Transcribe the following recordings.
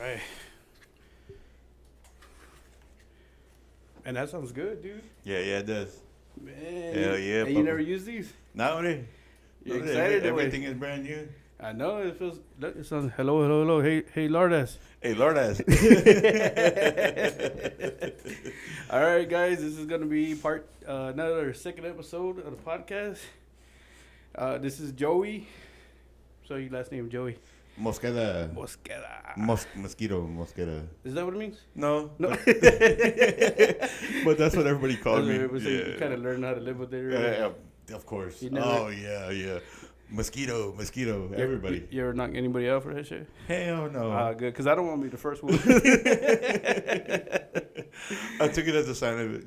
right. And that sounds good, dude. Yeah, it does. Man. Hell yeah. And you never use these? Not only. You're excited? Everything is brand new. I know it feels. Look, it sounds. Hello. Hey, Lardas. Hey, Lordas. All right, guys. This is gonna be another second episode of the podcast. This is Joey. So your last name Joey. Mosqueda. Mosquito. Is that what it means? No. But that's what everybody called me. So you kind of learn how to live with it. Really? Of course. Never, yeah. Mosquito. Everybody. You ever knock anybody out for that shit? Hell no. Good, because I don't want to be the first one. I took it as a sign of,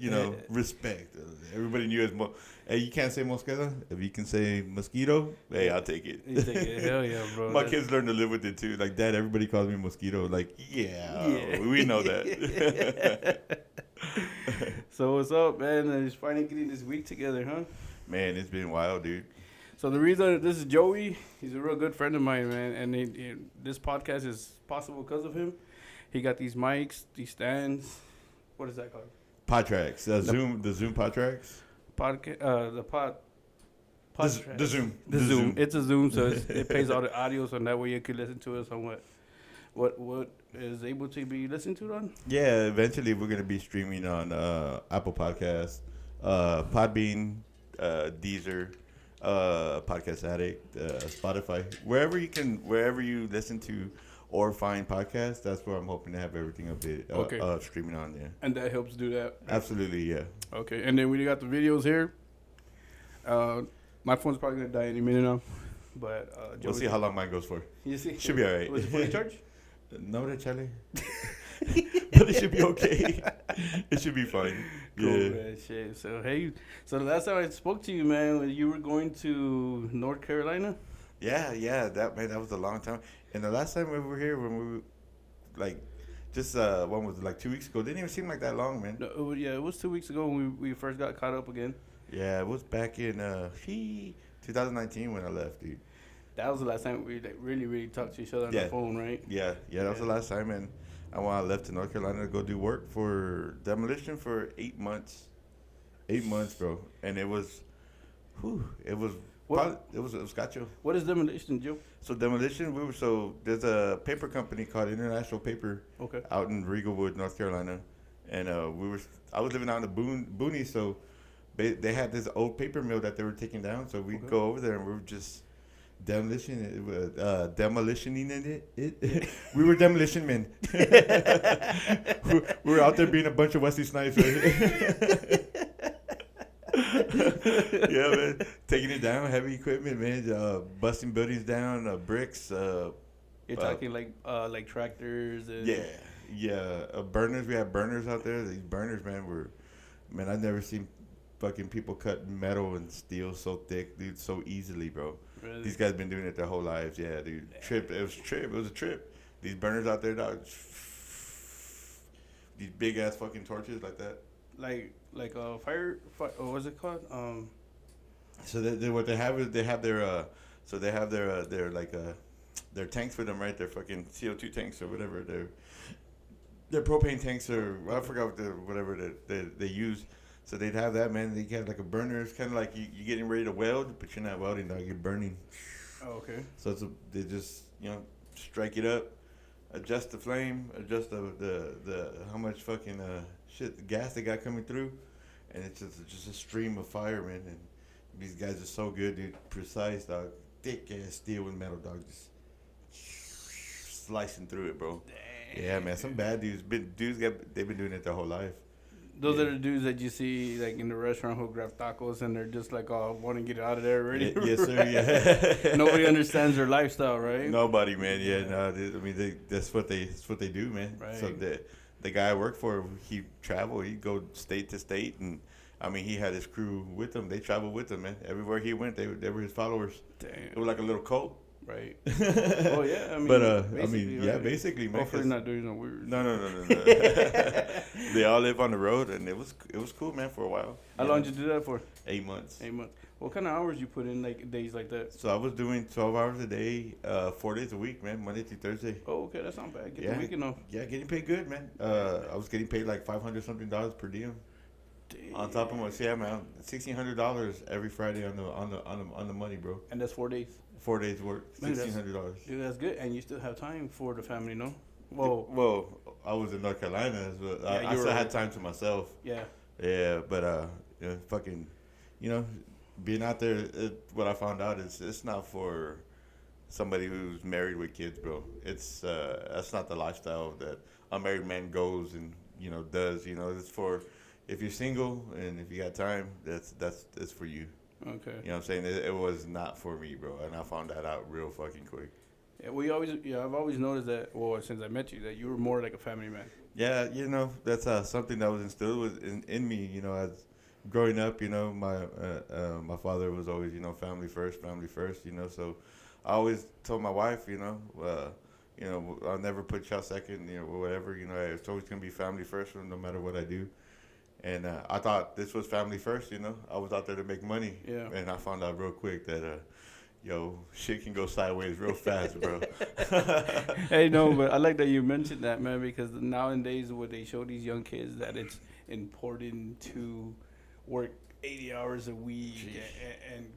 respect. Everybody knew hey, you can't say mosqueda. If you can say mosquito, hey, I'll take it. You take it. Hell yeah, bro. My kids learn to live with it too. Like, Dad, everybody calls me mosquito. Like, yeah. We know that. So what's up, man? Just finally getting this week together, huh? Man, it's been wild, dude. So the reason this is Joey, he's a real good friend of mine, man, and this podcast is possible because of him. He got these mics, these stands. What is that called? Podtracks. The Zoom Podtracks. The Zoom. It's a Zoom, so it plays all the audio, so that way you can listen to us on what is able to be listened to on. Yeah, eventually we're gonna be streaming on Apple Podcasts, Podbean, Deezer, Podcast Addict, Spotify, wherever you listen to or find podcasts. That's where I'm hoping to have everything updated, streaming on there. And that helps do that. Absolutely, yeah. Okay, and then we got the videos here. My phone's probably gonna die any minute now, but we'll see how long mine goes for. You see, should be all right. Was it fully charged? No, Charlie. But it should be okay. It should be fine. Cool, yeah. man, shit. So the last time I spoke to you, man, when you were going to North Carolina. Yeah, that was a long time. And the last time we were here, when we were, like, just one was like 2 weeks ago. Didn't even seem like that long, man. No, it was 2 weeks ago when we first got caught up again. Yeah, it was back in 2019 when I left, dude. That was the last time we really talked to each other on the phone, right? Yeah, that was the last time, and I left to North Carolina to go do work for demolition for 8 months. 8 months, bro, and it was Scotcho. What is demolition, Joe? So demolition, there's a paper company called International Paper, out in Riegelwood, North Carolina, and I was living out in the boonies, so they had this old paper mill that they were taking down, so we'd go over there and we were just demolitioning it. We were demolition men. We were out there being a bunch of Wesley Snipes, right? Yeah, man, taking it down, heavy equipment, man, busting buildings down, bricks. You're talking like tractors and burners. We had burners out there. These burners, man, I've never seen fucking people cut metal and steel so thick, dude, so easily, bro. Really? These guys been doing it their whole lives, yeah, dude. It was a trip. These burners out there, dog. These big ass fucking torches like that. Like a fire. What's it called? So what they have is they have their their tanks for them, right? Their fucking CO2 tanks or whatever. Their propane tanks or I forgot whatever they use. So they'd have that, man. They have like a burner. It's kind of like you getting ready to weld, but you're not welding, dog. You're burning. Oh, okay. So they just strike it up, adjust the flame, adjust the how much fucking gas they got coming through, and it's just a stream of fire, man. And these guys are so good, dude. Precise, dog. Thick ass steel and metal, dog. Just slicing through it, bro. Dang, yeah, man. Some bad dudes. They've been doing it their whole life. Those are the dudes that you see like in the restaurant who grab tacos and they're just like, want to get out of there already. Yes, sir. Yeah. Nobody understands their lifestyle, right? Nobody, man. Yeah, no. That's what they do, man. Right. So the guy I worked for, he traveled. He'd go state to state, and he had his crew with him. They traveled with him, man. Everywhere he went, they were his followers. Damn. It was like a little cult. Right. Oh yeah. I mean, But basically, yeah, right? basically, man. Hopefully not doing no weird. No. They all live on the road, and it was cool, man, for a while. How long did you do that for? 8 months. 8 months. What kind of hours you put in like days like that? So I was doing 12 hours a day, 4 days a week, man, Monday through Thursday. Oh, okay, that's not bad. Get the weekend off. Yeah, getting paid good, man. I was getting paid like $500 something per diem. Damn. On top of my, yeah, man, $1,600 every Friday on the money, bro. And that's 4 days. 4 days work, $1,600. Dude, that's good. And you still have time for the family, no? Whoa. Well, I was in North Carolina, but Yeah, I still had time to myself. Yeah. Yeah, but fucking, being out there, what I found out is it's not for somebody who's married with kids, bro. It's that's not the lifestyle that a married man goes and does. It's for if you're single and if you got time, that's for you. Okay. You know what I'm saying? It was not for me, bro, and I found that out real fucking quick. Yeah, I've always noticed that. Well, since I met you, that you were more like a family man. Yeah, that's something that was instilled in me. As growing up, my father was always family first. So I always told my wife, I'll never put y'all second, or whatever. It's always gonna be family first, no matter what I do. And I thought this was family first, I was out there to make money. Yeah. And I found out real quick that, shit can go sideways real fast, bro. Hey, no, but I like that you mentioned that, man, because nowadays what they show these young kids that it's important to work 80 hours a week and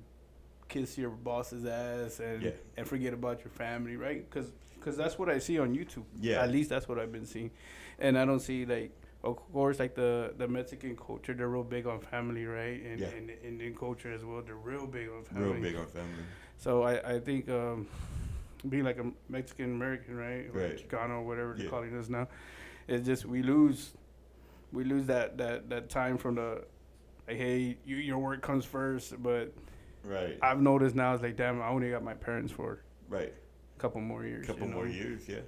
kiss your boss's ass and forget about your family, right? Because that's what I see on YouTube. Yeah. At least that's what I've been seeing. And I don't see, like, of course, like the Mexican culture, they're real big on family, right? And Indian culture as well, they're real big on family. Real big on family. So I think being like a Mexican American, right? Or Chicano, whatever they're calling us now, it's just we lose that time from the like, hey, your work comes first. But I've noticed now it's like, damn, I only got my parents for a couple more years. More years, yeah.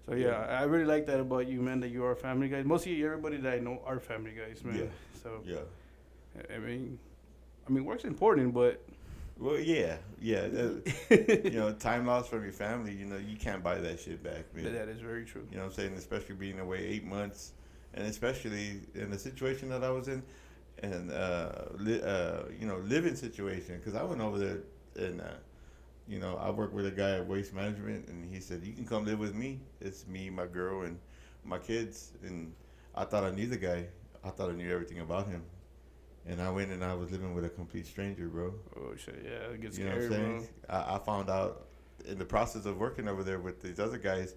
So yeah, I really like that about you, man. That you are family guys. Mostly everybody that I know are family guys, man. Yeah. So yeah, I mean, work's important, but well, yeah. Time lost from your family. You can't buy that shit back, man. That is very true. You know what I'm saying? Especially being away 8 months, and especially in the situation that I was in, and living situation. Because I went over there and. I work with a guy at Waste Management, and he said, you can come live with me. It's me, my girl, and my kids. And I thought I knew the guy. I thought I knew everything about him. And I went and I was living with a complete stranger, bro. Oh, shit, yeah, it gets You know scary, what I'm saying? bro. I found out in the process of working over there with these other guys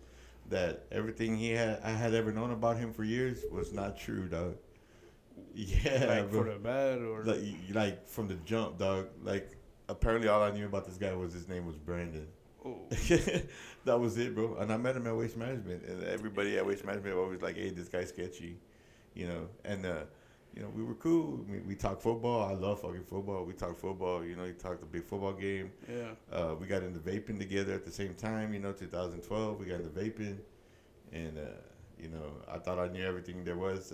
that everything I had ever known about him for years was not true, dog. Yeah, like bro. for the bad or like from the jump, dog. Like, apparently all I knew about this guy was his name was Brandon. Oh. That was it, bro. And I met him at Waste Management, and everybody at Waste Management was always like, hey, this guy's sketchy, and we were cool. We talked football. I love fucking football. We talked football. He talked a big football game. Yeah. We got into vaping together at the same time. 2012, we got into vaping, and I thought I knew everything there was.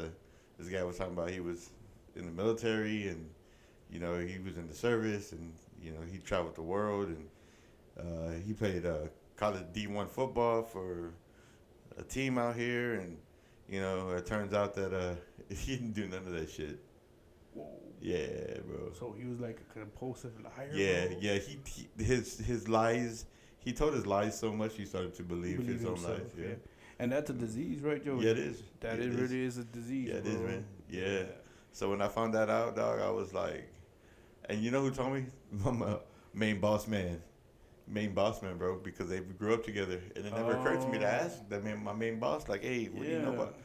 This guy was talking about he was in the military, and he was in the service, and he traveled the world, and he played college D1 football for a team out here, and it turns out that he didn't do none of that shit. Whoa. Yeah, bro. So he was like a compulsive liar. Yeah, bro? yeah. His lies. He told his lies so much he started to believe his own himself, lies. Yeah. And that's a disease, right, Joe? Yeah, it is. Really is a disease. Yeah, it bro. is, man. Yeah. So when I found that out, dog, I was like, and you know who told me? My main boss man, bro, because they grew up together, and it never occurred to me to ask my main boss, like, hey, what do you know about?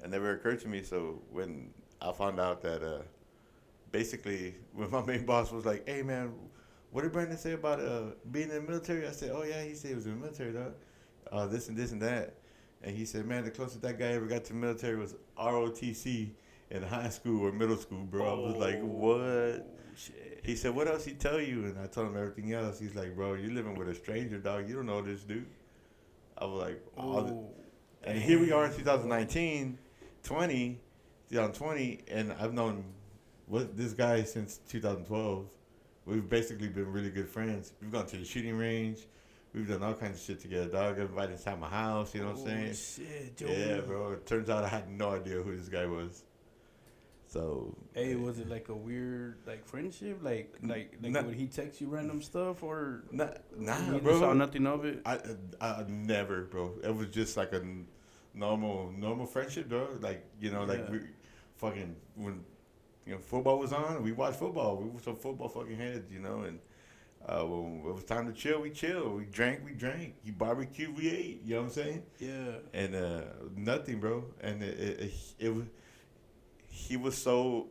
It never occurred to me. So when I found out that, basically, when my main boss was like, hey, man, what did Brandon say about being in the military? I said, oh yeah, he said he was in the military, dog. This and this and that, and he said, man, the closest that guy ever got to the military was ROTC in high school or middle school, bro. I was like, what? Shit. He said, what else he tell you? And I told him everything else. He's like, bro, you're living with a stranger, dog. You don't know this dude. I was like, and here we are in 2020, and I've known this guy since 2012. We've basically been really good friends. We've gone to the shooting range. We've done all kinds of shit together, dog. Got invited inside my house, you know what I'm saying? Shit, Joe. Yeah, bro. It turns out I had no idea who this guy was. So. Hey, was it like a weird like friendship? Like would he text you random stuff or nah, you bro? Saw nothing of it. I never, bro. It was just like a normal friendship, bro. Like like we fucking when football was on, we watched football. We were so football fucking heads, and when it was time to chill, we chill. We drank. He barbecued, we ate. You know what I'm saying? Yeah. And nothing, bro. And it was. He was so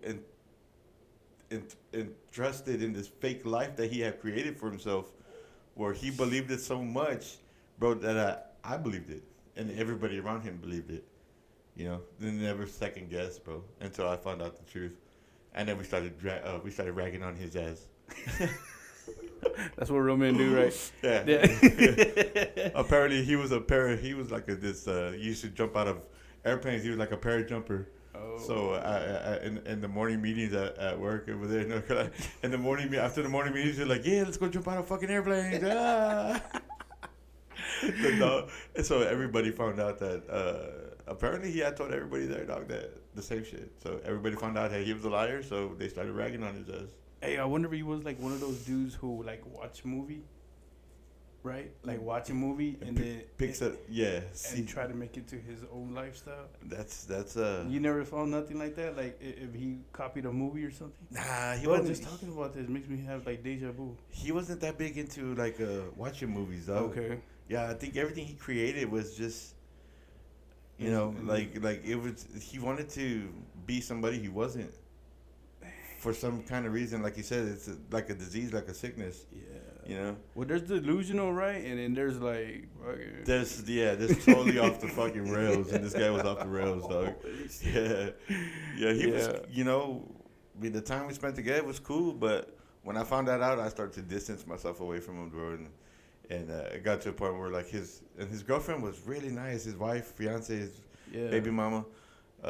entrusted in this fake life that he had created for himself, where he believed it so much, bro, that I believed it, and everybody around him believed it. They never second guessed, bro, until I found out the truth, and then we started ragging on his ass. That's what real men do, right? Yeah. Apparently, he was like he used to jump out of airplanes. He was like a parajumper. Oh. So in the morning meetings at work over there, in the morning after the morning meetings, they're like, yeah, let's go jump out of fucking airplanes. So everybody found out that apparently he had told everybody there, dog, that the same shit. So everybody found out that he was a liar. So they started ragging on his ass. Hey, I wonder if he was like one of those dudes who like watch a movie, right? Like watch a movie and then picks up, and try to make it to his own lifestyle. That's You never found nothing like that, like if he copied a movie or something. Nah, he wasn't. wasn't. Just talking about this makes me have like deja vu. He wasn't that big into like watching movies, though. Okay. Yeah, I think everything he created was just, like it was. He wanted to be somebody he wasn't. For some kind of reason, like you said, it's like a disease, like a sickness. Yeah. Well, there's delusional, right? And then there's like. Okay. There's totally off the fucking rails, and this guy was off the rails, dog. Yeah. He was. I mean, the time we spent together was cool, but when I found that out, I started to distance myself away from him, bro. And it got to a point where like his girlfriend was really nice. His wife, fiance, his baby mama.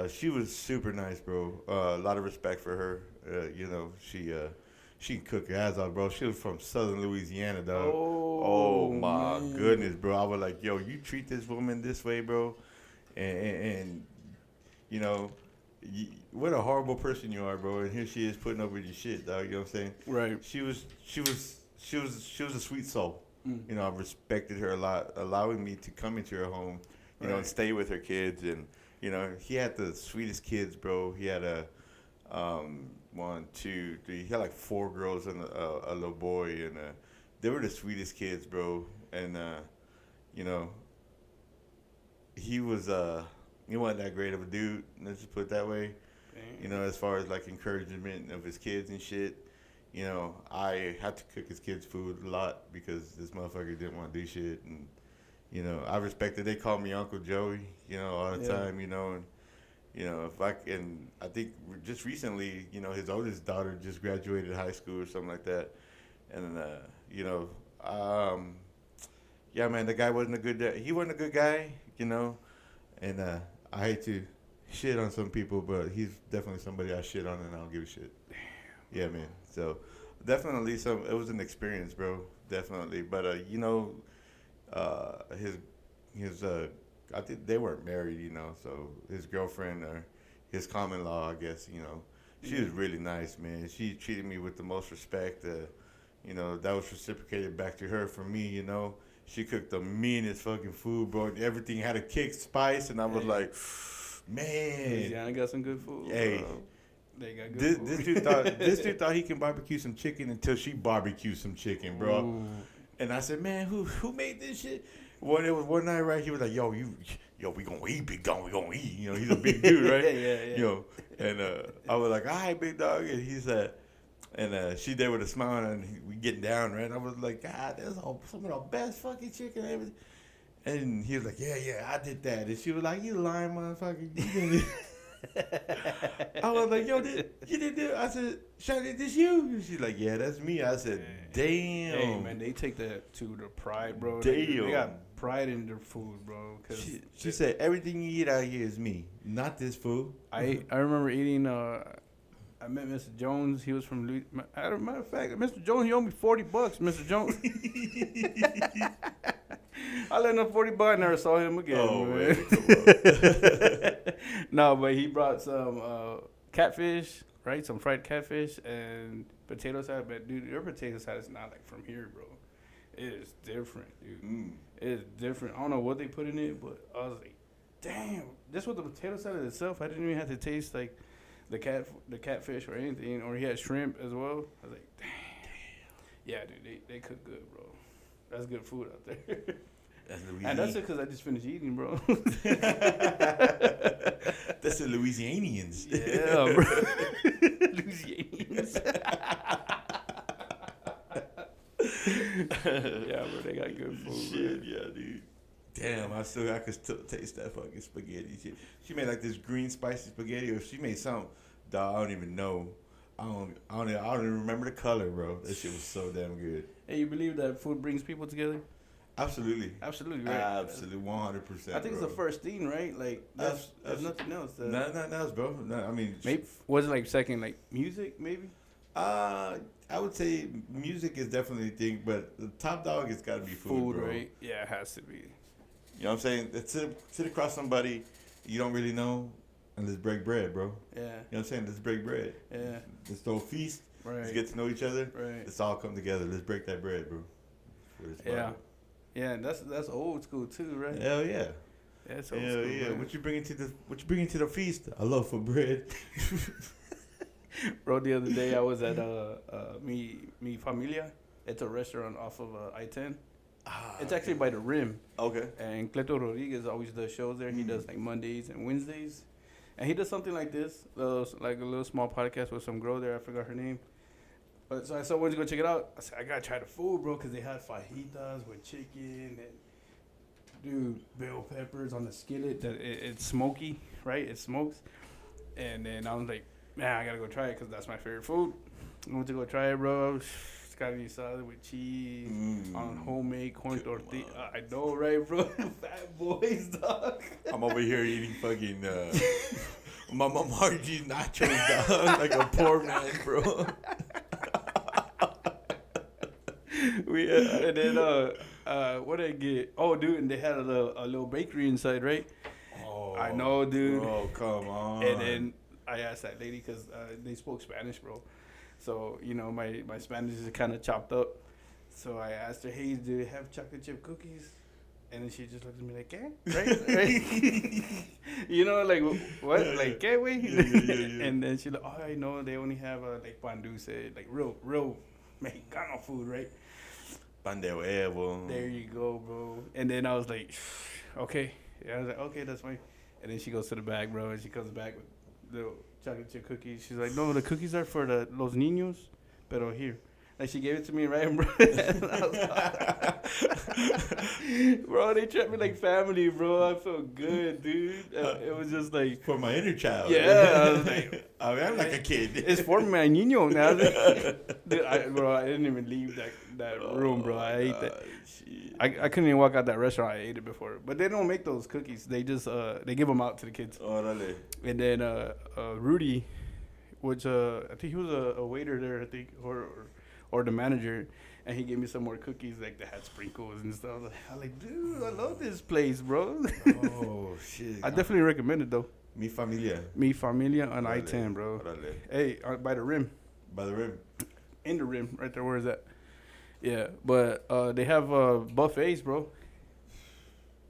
She was super nice, bro. A lot of respect for her. She can cook her ass off, bro. She was from Southern Louisiana, dog. Oh my goodness, bro. I was like, yo, you treat this woman this way, bro, and what a horrible person you are, bro. And here she is putting up with your shit, dog. You know what I'm saying? Right. She was a sweet soul. I respected her a lot, allowing me to come into her home, and stay with her kids. And he had the sweetest kids, bro. He had a 1, 2, 3. He had like 4 girls and a little boy, and they were the sweetest kids, bro. And he wasn't that great of a dude. Let's just put it that way. Dang. As far as like encouragement of his kids and shit. I had to cook his kids food a lot because this motherfucker didn't want to do shit, and I respected. They called me Uncle Joey, all the time, and. I think just recently, his oldest daughter just graduated high school or something like that. And, man, the guy wasn't he wasn't a good guy, and I hate to shit on some people, but he's definitely somebody I shit on and I don't give a shit. Yeah, man. So definitely it was an experience, bro. Definitely. But, his I think they weren't married, so his girlfriend or his common law, I guess, she was really nice, man. She treated me with the most respect. That was reciprocated back to her from me, She cooked the meanest fucking food, bro. Everything had a kick, spice, and I was like, man. Louisiana got some good food. Hey. Bro. They got good food. This dude thought he can barbecue some chicken until she barbecued some chicken, bro. Ooh. And I said, man, who made this shit? Well, it was one night, right? He was like, yo, we gonna eat, big dog. We gonna eat. He's a big dude, right? Yeah. And I was like, all right, big dog. And he said, and she there with a smile, and we getting down, right? And I was like, God, that's some of the best fucking chicken and everything. And he was like, yeah, I did that. And she was like, you lying motherfucker. You didn't. I was like, yo, you didn't do it. I said, Shawty, this you? And she's like, yeah, that's me. I said, damn. Hey, man, they take that to the pride, bro. Damn. They got pride in their food, bro. She said, everything you eat out here is me, not this food. I remember eating, I met Mr. Jones. He was from Louisiana. As a matter of fact, Mr. Jones, he owed me $40, Mr. Jones. I lent him $40. I never saw him again. Oh, man. Come on. No, but he brought some catfish, right? Some fried catfish and potato salad. But, dude, your potato salad is not like from here, bro. It is different, dude. It is different. I don't know what they put in it, but I was like, damn. Just with the potato salad itself, I didn't even have to taste, like, the catfish or anything. Or he had shrimp as well. I was like, damn. Yeah, dude, they cook good, bro. That's good food out there. And that's it because I just finished eating, bro. That's the Louisianians. Yeah, bro. Louisianians. Yeah, bro, they got good food. Shit, yeah, dude. Damn, I could still taste that fucking spaghetti shit. She made like this green spicy spaghetti, or she made some. Dog, I don't even know. I don't even remember the color, bro. That shit was so damn good. Hey, you believe that food brings people together? Absolutely. Absolutely, right? Absolutely, 100%. I think it's the first thing, right? Like, there's nothing else. Nothing else, bro. No, I mean, maybe was it like second, like music, maybe? I would say music is definitely a thing, but the top dog has got to be food, bro. Right? Yeah, it has to be. You know what I'm saying? Sit across somebody you don't really know, and let's break bread, bro. Yeah. You know what I'm saying? Let's break bread. Yeah. Let's throw a feast. Right. Let's get to know each other. Right. Let's all come together. Let's break that bread, bro. Yeah. Yeah, that's old school too, right? Hell yeah. That's old Hell school. yeah. Right? What you bringing to the feast? I love for bread. Bro, the other day I was at Mi Familia. It's a restaurant off of I-10. It's actually by the Rim. Okay. And Cleto Rodriguez always does shows there. He does like Mondays and Wednesdays. And he does something like this, like a little small podcast with some girl there. I forgot her name. But so I said, "When's you go check it out?" I said, "I gotta try the food, bro, because they had fajitas with chicken and dude, bell peppers on the skillet. That it's smoky, right? It smokes. And then I was like, man, I gotta go try it because that's my favorite food. I went to go try it, bro. It's gotta be salad with cheese on homemade corn tortilla. I know, right, bro? Fat boys, dog. I'm over here eating fucking Mama Margie's nachos, dog, like a poor man, bro. And then what did I get? Oh, dude, and they had a little bakery inside, right? Oh, I know, dude. Oh, come on. And then I asked that lady because they spoke Spanish, bro. So, you know, my Spanish is kind of chopped up. So I asked her, hey, do they have chocolate chip cookies? And then she just looked at me like, ¿qué? Right? You know, like, what? Yeah, like, yeah. ¿qué, güey? Yeah. And then she's like, oh, I know, they only have, like, pan dulce, like, real Mexicano food, right? Pan de huevo. There you go, bro. And then I was like, okay. Yeah, I was like, okay, that's fine. And then she goes to the bag, bro, and she comes back with the chocolate chip cookies. She's like, no, the cookies are for los niños, pero here. Like, she gave it to me, right, bro? And I was like, bro, they treat me like family, bro. I felt good, dude. It was just like... For my inner child. Yeah. I was like... I mean, I'm like a kid. It's for my niño now. Dude, I didn't even leave that room, bro. I ate that. I couldn't even walk out that restaurant. I ate it before. But they don't make those cookies. They just they give them out to the kids. Orale. And then Rudy, which I think he was a waiter there, I think, or the manager, and he gave me some more cookies like that had sprinkles and stuff. I was like, dude, I love this place, bro. Oh shit! I definitely recommend it though. Mi Familia. Mi Familia on I-10, bro. Orale. Hey, by the Rim. By the Rim. In the Rim, right there. Where is that? Yeah, but they have buffets, bro.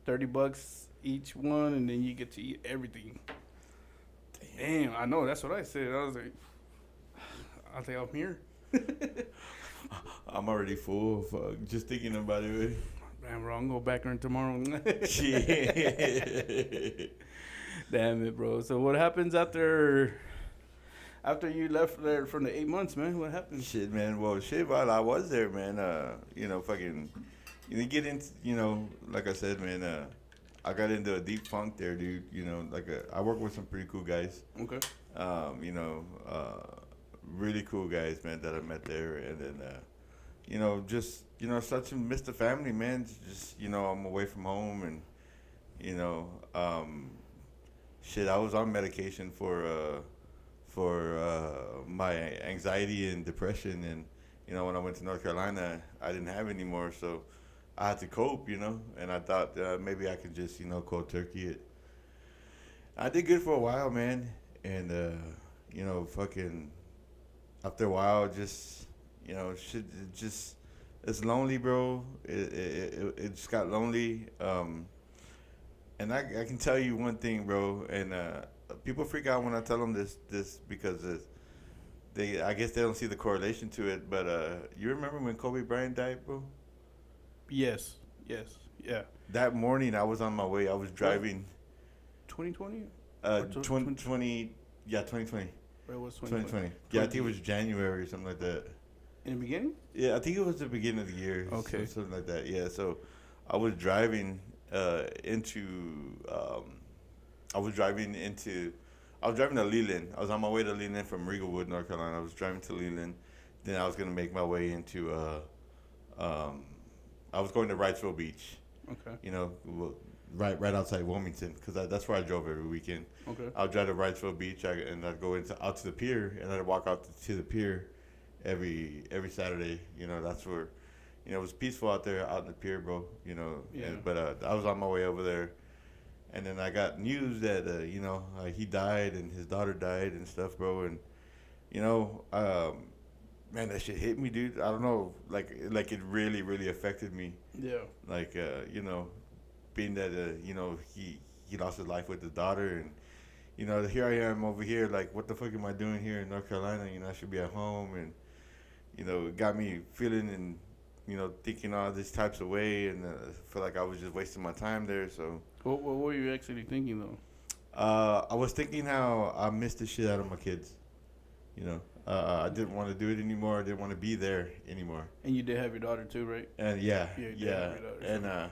$30 each one, and then you get to eat everything. Damn, I know. That's what I said. I was like, I think I'm here. I'm already full. Fuck, just thinking about it. Damn, bro, I'm gonna go back there tomorrow. Shit. Damn it, bro. So what happens after you left there from the 8 months, man? What happened? Shit, man. Well, shit, while I was there, man, you know, fucking, you know, get into, you know, like I said, man, I got into a deep funk there, dude. You know, I work with some pretty cool guys. Okay. You know, really cool guys, man, that I met there. And then, you know, just, you know, start to miss the family, man. Just, you know, I'm away from home and, you know, shit, I was on medication for my anxiety and depression. And, you know, when I went to North Carolina, I didn't have any more. So, I had to cope, you know, and I thought maybe I could just, you know, cold turkey it. I did good for a while, man, and you know, fucking after a while, just you know, shit, it's lonely, bro. It just got lonely. And I can tell you one thing, bro, and people freak out when I tell them this because I guess they don't see the correlation to it. But you remember when Kobe Bryant died, bro? Yes. Yes. Yeah. That morning, I was on my way. I was driving. 2020. 2020. Yeah, 2020. It was 2020. Yeah, I think it was January or something like that. In the beginning? Yeah, I think it was the beginning of the year. Okay. Something like that. Yeah, so I was driving into. I was driving to Leland. I was on my way to Leland from Riegelwood, North Carolina. I was driving to Leland. Then I was gonna make my way into. I was going to Wrightsville Beach. Okay. You know, right outside Wilmington, because that's where I drove every weekend. Okay. I'll drive to Wrightsville Beach, and I'd go out to the pier, and I'd walk out to the pier every Saturday. You know, that's where, you know, it was peaceful out there, out in the pier, bro. You know, yeah. But I was on my way over there, and then I got news that you know, he died and his daughter died and stuff, bro. And you know, man, that shit hit me, dude. I don't know, like it really, really affected me. Yeah. Like you know, being that you know, he lost his life with his daughter, and you know, here I am over here, like, what the fuck am I doing here in North Carolina? You know, I should be at home, and you know, it got me feeling and you know, thinking all these types of way, and feel like I was just wasting my time there. So what were you actually thinking though? I was thinking how I missed the shit out of my kids. You know, I didn't want to do it anymore. I didn't want to be there anymore. And you did have your daughter too, right? And Yeah. And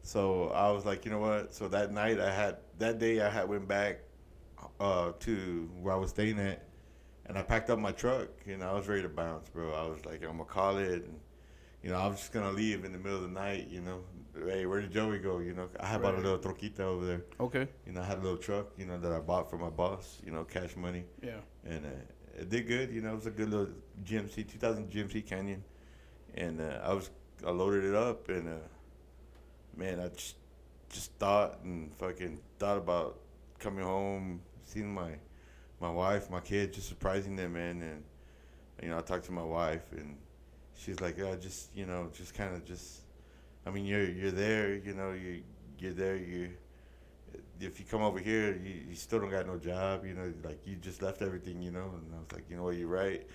so I was like, you know what? So that day I went back to where I was staying at, and I packed up my truck, and I was ready to bounce, bro. I was like, I'm gonna call it, and you know, I was just gonna leave in the middle of the night. You know, hey, where did Joey go? You know, I had bought a little troquita over there. Okay. You know, I had a little truck, you know, that I bought for my boss. You know, cash money. Yeah. And it did good. You know, it was a good little 2000 GMC Canyon, and I loaded it up, and man, I just thought about coming home, seeing my wife, my kids, just surprising them, man. And you know, I talked to my wife, and she's like, yeah, just, you know, just kind of just, I mean, you're there, you know, you're there, if you come over here, you still don't got no job, you know, like, you just left everything, you know. And I was like, you know what, you're right.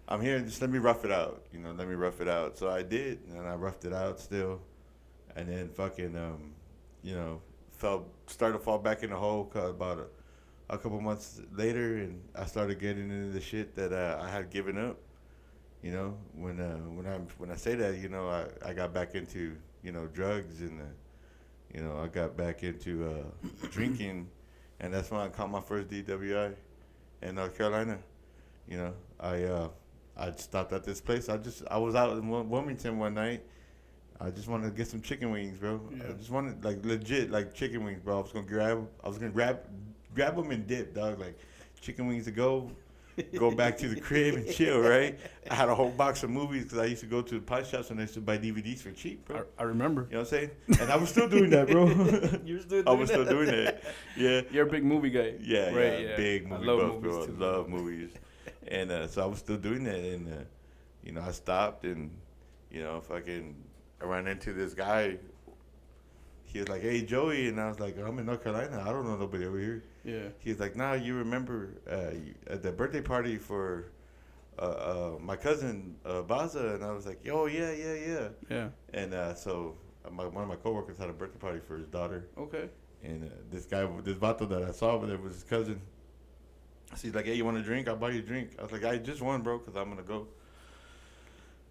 I'm here, just let me rough it out, you know, let me rough it out. So I did, and I roughed it out still, and then fucking, you know, started to fall back in the hole about a couple months later, and I started getting into the shit that I had given up. You know, when I say that, you know, I got back into, you know, drugs, and you know, I got back into drinking, and that's when I caught my first DWI in North Carolina. You know, I stopped at this place. I was out in Wilmington one night. I just wanted to get some chicken wings, bro. Yeah. I just wanted, like, legit, like, chicken wings, bro. I was gonna grab them and dip, dog. Like, chicken wings to go back to the crib and chill, right? I had a whole box of movies because I used to go to the pawn shops and I used to buy DVDs for cheap, bro. I remember. You know what I'm saying? And I was still doing that, bro. You're still doing I was still doing that. Yeah. You're a big movie guy. Yeah, right, yeah. Big movie buff, bro. I love movies. And so I was still doing that. And, you know, I stopped and, you know, I ran into this guy. He was like, hey, Joey. And I was like, I'm in North Carolina. I don't know nobody over here. Yeah. He was like, nah, you remember at the birthday party for my cousin, Baza? And I was like, oh, yeah. Yeah. And so one of my coworkers had a birthday party for his daughter. Okay. And this vato that I saw over there was his cousin. So he's like, hey, you want a drink? I'll buy you a drink. I was like, I just one, bro, because I'm going to go.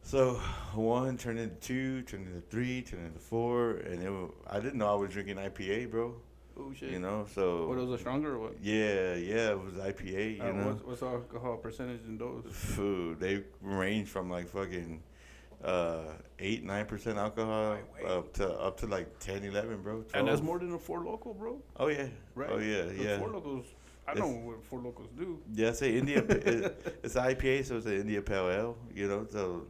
So 1 turned into 2, turned into 3, turned into 4. And I didn't know I was drinking IPA, bro. Oh, shit. You know, so. What, was it stronger or what? Yeah, it was IPA, you know. What's the alcohol percentage in those? Food. They range from like fucking 8-9% alcohol up to like 10, 11, bro. 12. And that's more than a Four Loko, bro. Oh yeah. Right. Oh yeah, yeah. Four Lokos. I know what Four Lokos do. Yeah, I say India. It's IPA, so it's an India Pale Ale. You know, so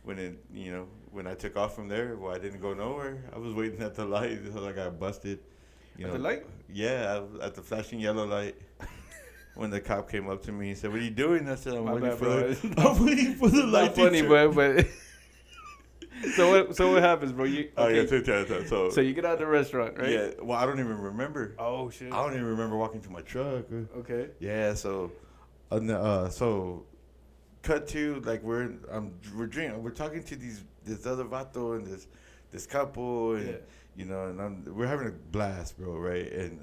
when I took off from there, well, I didn't go nowhere. I was waiting at the light until I got busted. At the light? Yeah, at the flashing yellow light. When the cop came up to me, he said, "What are you doing?" I said, I'm waiting for the light." Not funny, but so what happens, bro? So you get out of the restaurant, right? Yeah. Well, I don't even remember. Oh shit. I don't even remember walking to my truck. Okay. Yeah. So, cut to like we're drinking. We're talking to this other vato and this couple and and we're having a blast, bro. Right. And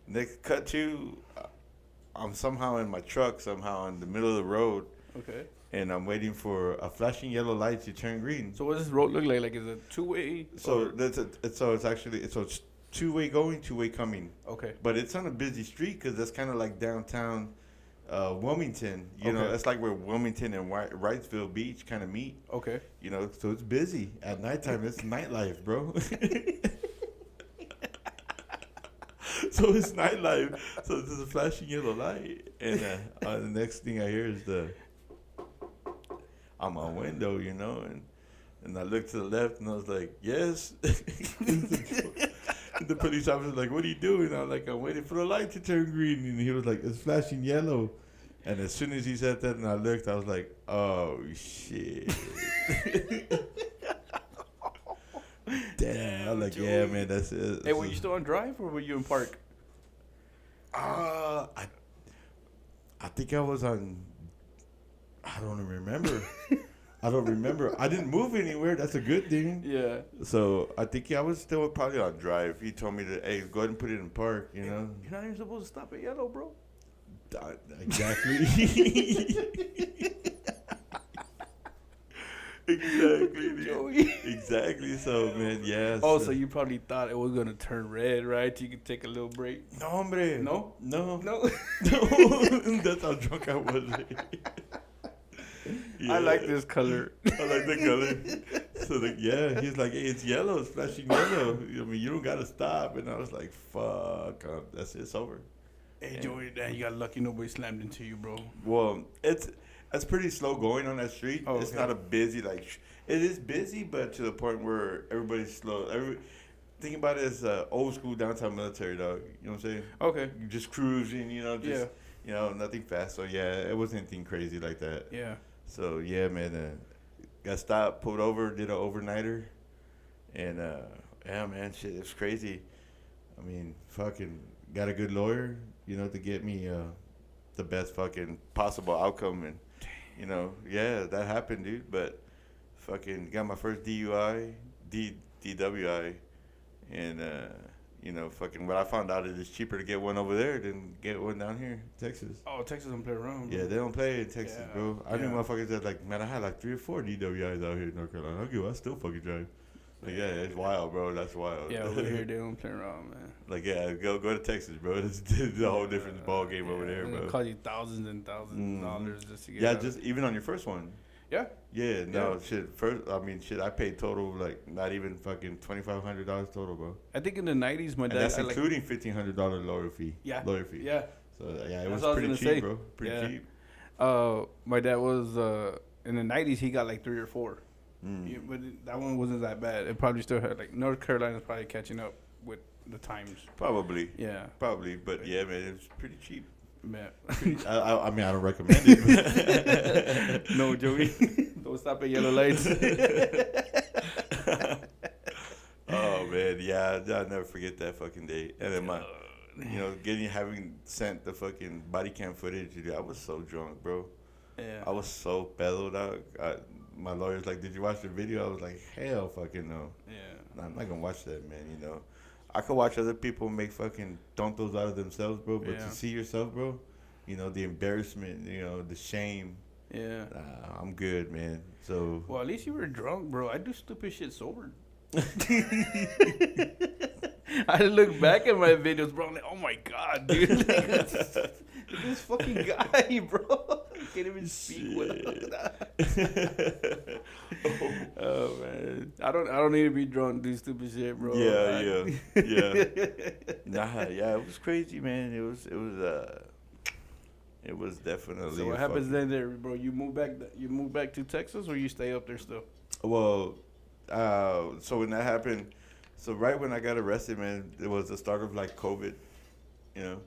next cut to, I'm somehow in my truck, somehow in the middle of the road. Okay. And I'm waiting for a flashing yellow light to turn green. So what does this road look like? Like, is it two-way? So it's two-way going, two-way coming. Okay. But it's on a busy street because that's kind of like downtown Wilmington. You know, that's like where Wilmington and Wrightsville Beach kind of meet. Okay. You know, so it's busy. At nighttime, it's nightlife, bro. So it's nightlife. So there's a flashing yellow light. And the next thing I hear is on my window, and I looked to the left and I was like, yes. And the police officer was like, what are you doing? I was like, I'm waiting for the light to turn green. And he was like, it's flashing yellow. And as soon as he said that and I looked, I was like, oh, shit. Damn. I was like, yeah, man, that's it. Hey, were you still on drive or were you in park? I think I was on... I don't remember. I didn't move anywhere. That's a good thing. Yeah. So I think I was still probably on drive. He told me to, hey, go ahead and put it in park, You're not even supposed to stop at yellow, bro. Exactly. Exactly. So, man, yeah. So you probably thought it was going to turn red, right? You could take a little break. No, hombre. No? No. No. That's how drunk I was. Yeah. I like this color. I like the color. So, he's like, hey, it's yellow. It's flashing yellow. I mean, you don't got to stop. And I was like, fuck. That's it. It's over. Hey, Joey, you got lucky nobody slammed into you, bro. Well, it's pretty slow going on that street. Oh, it's not a busy, it is busy, but to the point where everybody's slow. Think about it as old school downtown military, dog. You know what I'm saying? Okay. You just cruising, nothing fast. So, yeah, it wasn't anything crazy like that. Yeah. So, yeah, man, got stopped, pulled over, did an overnighter. And, yeah, man, shit, it's crazy. I mean, fucking got a good lawyer, to get me the best fucking possible outcome. And, yeah, that happened, dude. But fucking got my first DUI, DWI. And, fucking what I found out is it's cheaper to get one over there than get one down here in Texas. Oh, Texas don't play around, bro. Yeah, they don't play in Texas, bro. I knew motherfuckers that, man, I had like 3 or 4 DWIs out here in North Carolina. I still fucking drive. Like, yeah, it's wild, bro. That's wild. Yeah, over here they don't play around, man. Like, yeah, go to Texas, bro. It's a whole different ball game over there, bro. It'll cost you thousands and thousands of dollars just to get out. Just even on your first one. Yeah. Yeah, no, shit. I paid total, like, not even fucking $2,500 total, bro. I think in the 90s, my dad... And that's including $1,500 lawyer fee. Yeah. Lawyer fee. Yeah. So, yeah, it was pretty cheap, bro. Pretty cheap. My dad was... in the 90s, he got like 3 or 4. But that one wasn't that bad. It probably still had... Like, North Carolina's probably catching up with the times. Probably. Yeah. Probably. But, yeah, man, it was pretty cheap. Man. I mean, I don't recommend it. No, Joey. Don't stop at yellow lights. Oh, man. Yeah, I'll never forget that fucking day. And then having sent the fucking body cam footage, dude, I was so drunk, bro. Yeah. I was so peddled out. My lawyer's like, did you watch the video? I was like, hell fucking no. Yeah. Nah, I'm not going to watch that, man, I could watch other people make fucking tontos out of themselves, bro. But to see yourself, bro, the embarrassment, the shame. Yeah. I'm good, man. So. Well, at least you were drunk, bro. I do stupid shit sober. I look back at my videos, bro. I'm like, oh my god, dude. This fucking guy, bro. Can't even speak. Oh man, I don't need to be drunk to do stupid shit, bro. Yeah. Nah, yeah, it was crazy, man. It was It was definitely. So what happens then, there, bro? You move back. You move back to Texas, or you stay up there still? Well, so when that happened, so right when I got arrested, man, it was the start of like COVID, you know.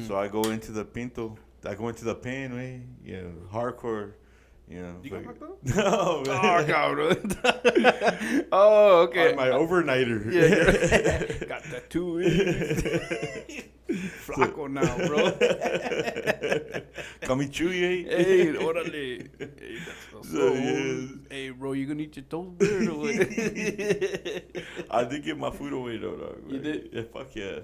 So I go into the Pinto. I go into the pen, man. You know, hardcore. You know. You got locked up? No, man. Oh, God. Oh, okay. On my overnighter. Yeah. Got that too. Flaco now, bro. Call me Chuy. Hey, orale. Hey, that's so yes. Hey, bro, you gonna eat your toast there or what? I did get my food away though, dog. You did? Yeah, fuck yeah.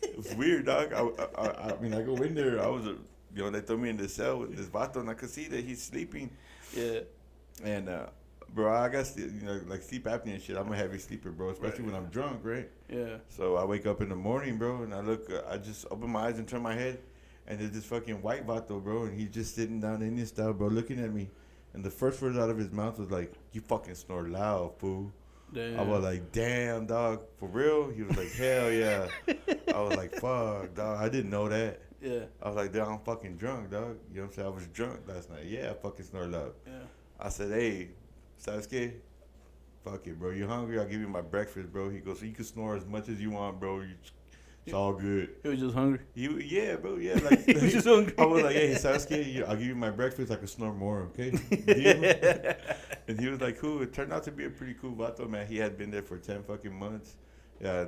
It was weird, dog. I mean, I go in there. I was, they throw me in the cell with this vato, and I could see that he's sleeping. Yeah. And, bro, I got, like sleep apnea and shit. I'm a heavy sleeper, bro, especially when I'm drunk, right? Yeah. So I wake up in the morning, bro, and I look, I just open my eyes and turn my head, and there's this fucking white vato, bro, and he's just sitting down Indian style, bro, looking at me. And the first words out of his mouth was like, "You fucking snore loud, fool." Damn. I was like, "Damn, dog, for real?" He was like, "Hell yeah." I was like, "Fuck, dog, I didn't know that." Yeah. I was like, "Dog, I'm fucking drunk, dog." You know what I'm saying? I was drunk last night. Yeah, I fucking snore loud. Yeah. I said, "Hey, Sasuke, fuck it, bro. You hungry? I'll give you my breakfast, bro." He goes, "So you can snore as much as you want, bro. It's all good." He was just hungry. Yeah, bro. Yeah, like he was just hungry. I was like, "Hey, Sasuke, I'll give you my breakfast. I can snore more, okay?" Deal? And he was like, "Cool." It turned out to be a pretty cool vato, man. He had been there for 10 fucking months. Yeah,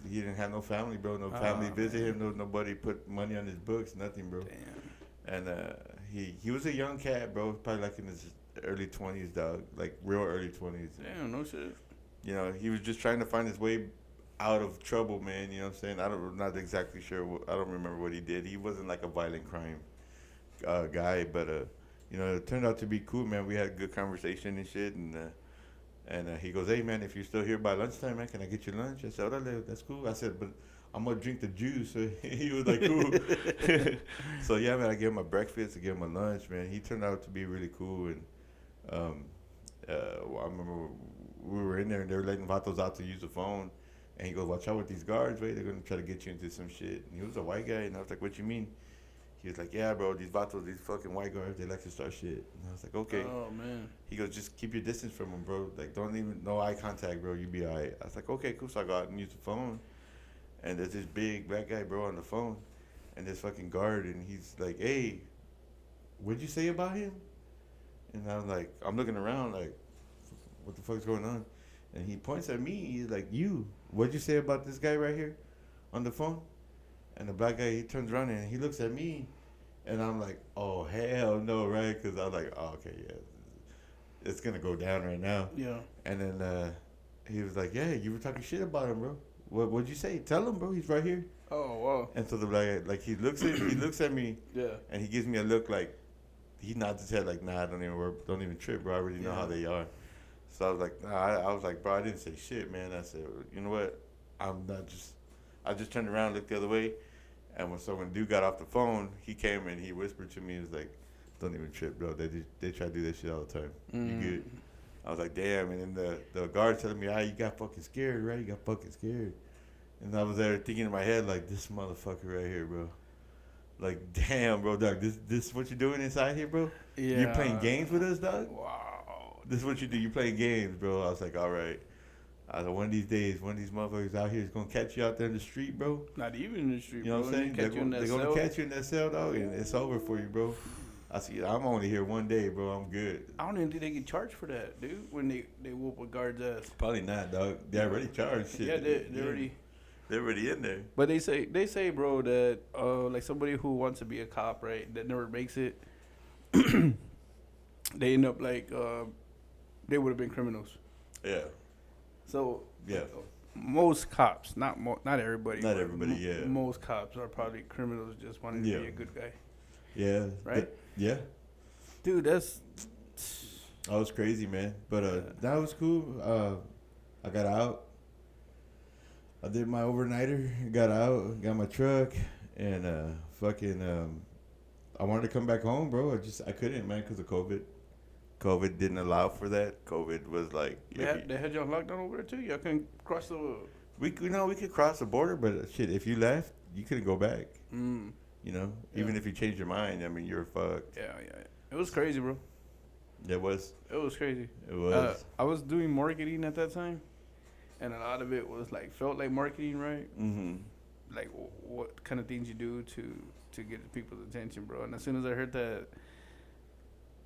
he didn't have no family, bro. No family visit him. Nobody put money on his books. Nothing, bro. Damn. And he was a young cat, bro. Probably like in his early 20s, dog. Like real early 20s. Damn, no shit. You know, he was just trying to find his way out of trouble, man. You know what I'm saying? I'm not exactly sure. I don't remember what he did. He wasn't like a violent crime guy, but you know, it turned out to be cool, man. We had a good conversation and shit, and he goes, "Hey, man, if you're still here by lunchtime, man, can I get you lunch?" I said, "Oh, that's cool." I said, "But I'm gonna drink the juice." So he was like, "Cool." So yeah, man, I gave him my breakfast, I gave him my lunch, man. He turned out to be really cool, and I remember we were in there and they were letting vatos out to use the phone. And he goes, "Watch out with these guards, right? They're going to try to get you into some shit." And he was a white guy. And I was like, "What you mean?" He was like, "Yeah, bro, these vatos, these fucking white guards, they like to start shit." And I was like, "Okay." Oh, man. He goes, "Just keep your distance from them, bro. Like, no eye contact, bro. You be all right." I was like, "Okay, cool." So I go out and use the phone. And there's this big black guy, bro, on the phone. And this fucking guard. And he's like, "Hey, what'd you say about him?" And I'm like, I'm looking around like, what the fuck's going on? And he points at me. He's like, "You, what'd you say about this guy right here on the phone?" And the black guy, he turns around and he looks at me. And I'm like, "Oh, hell no," right? Because I was like, "Oh, okay, yeah. It's going to go down right now." Yeah. And then he was like, "Yeah, you were talking shit about him, bro. What'd you say? Tell him, bro. He's right here." Oh, wow. And so the black guy, like, he looks at me. Yeah. And he gives me a look like, he nods his head like, "Nah, don't even trip, bro. I already know how they are." So I was like, "Nah," I was like, "Bro, I didn't say shit, man." I said, "You know what? I just turned around, looked the other way." And when dude got off the phone, he came and he whispered to me, he was like, "Don't even trip, bro. They try to do that shit all the time. You good?" I was like, "Damn." And then the guard telling me, "You got fucking scared, right? You got fucking scared." And I was there thinking in my head, like, this motherfucker right here, bro. Like, damn, bro, dog. This is what you're doing inside here, bro? Yeah. You're playing games with us, dog? Wow. This is what you do. You play games, bro. I was like, all right. I was like, one of these days, one of these motherfuckers out here is going to catch you out there in the street, bro. Not even in the street, bro. You know what I'm saying? They're going to catch you in that cell, dog, and it's over for you, bro. I see. I'm only here one day, bro. I'm good. I don't even think they get charged for that, dude, when they whoop a guard's ass. Probably not, dog. They're already charged. Shit. Yeah, they're already in there. But they say, bro, that like somebody who wants to be a cop, right, that never makes it, they end up like they would have been criminals. Yeah. So yeah, most cops, not everybody. Not everybody. Yeah. Most cops are probably criminals just wanting to be a good guy. Yeah. Right. Yeah. Dude, that was crazy, man. But that was cool. I got out. I did my overnighter, got out, got my truck, and I wanted to come back home, bro. I couldn't, man, because of COVID. COVID didn't allow for that. COVID was like... They had y'all locked down over there, too? Y'all couldn't cross the... We could cross the border, but shit, if you left, you couldn't go back. You You know, even if you change your mind, I mean, you're fucked. Yeah. It was crazy, bro. It was. It was crazy. It was. I was doing marketing at that time, and a lot of it was like felt like marketing, right? Mm-hmm. Like what kind of things you do to get people's attention, bro. And as soon as I heard that,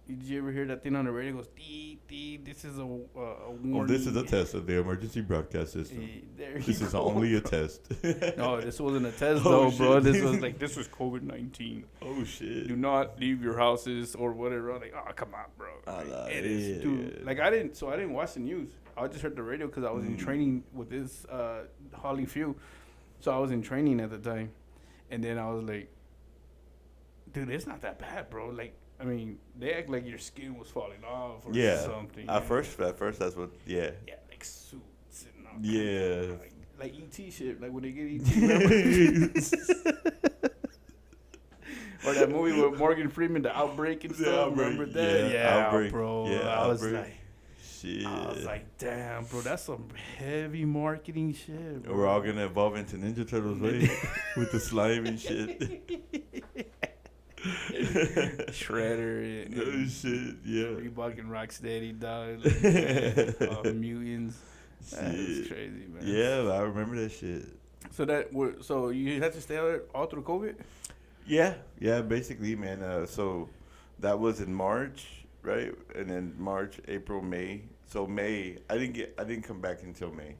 did you ever hear that thing on the radio? It goes, dee, dee, this is a warning. Oh, this is a test of the emergency broadcast system. This is only a test. No, this wasn't a test, though, bro. This was like, this was COVID-19. Oh, shit. Do not leave your houses or whatever. Like, oh, come on, bro. It is, dude. Like, I didn't watch the news. I just heard the radio because I was in training with this Holly Few. So I was in training at the time. And then I was like, dude, it's not that bad, bro. Like, I mean, they act like your skin was falling off or something. At first, that's what. Yeah. Yeah, like suits and all. Yeah. Like ET shit. Like when they get ET. Or that movie with Morgan Freeman, The Outbreak and stuff. Remember that? Yeah, Outbreak. bro. Yeah, I was like, shit. I was like, damn, bro, that's some heavy marketing shit, bro. We're all gonna evolve into Ninja Turtles, right? With the slime and shit. Shredder and no shit, yeah. Reebok and Rocksteady, dog. Like, mutants. That's crazy, man. Yeah, I remember that shit. So you had to stay out all through COVID? Yeah, basically, man. So that was in March, right? And then March, April, May. So May, I didn't come back until May.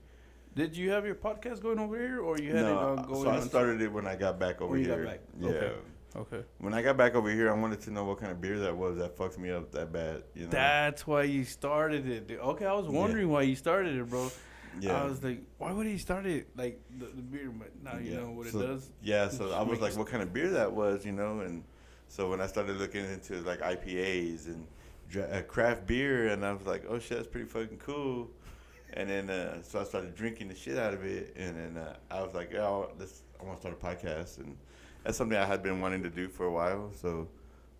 Did you have your podcast going over here, or you had it going? So I started it when I got back over here. Got back. Yeah. Okay. When I got back over here, I wanted to know what kind of beer that was that fucked me up that bad. You know. That's why you started it, dude. Okay, I was wondering why you started it, bro. Yeah. I was like, why would he start it like the beer? But now you know what it does. Yeah. So I was like, what kind of beer that was, you know? And so when I started looking into like IPAs and craft beer, and I was like, oh shit, that's pretty fucking cool. And then so I started drinking the shit out of it, and then I was like, I want to start a podcast, and that's something I had been wanting to do for a while. So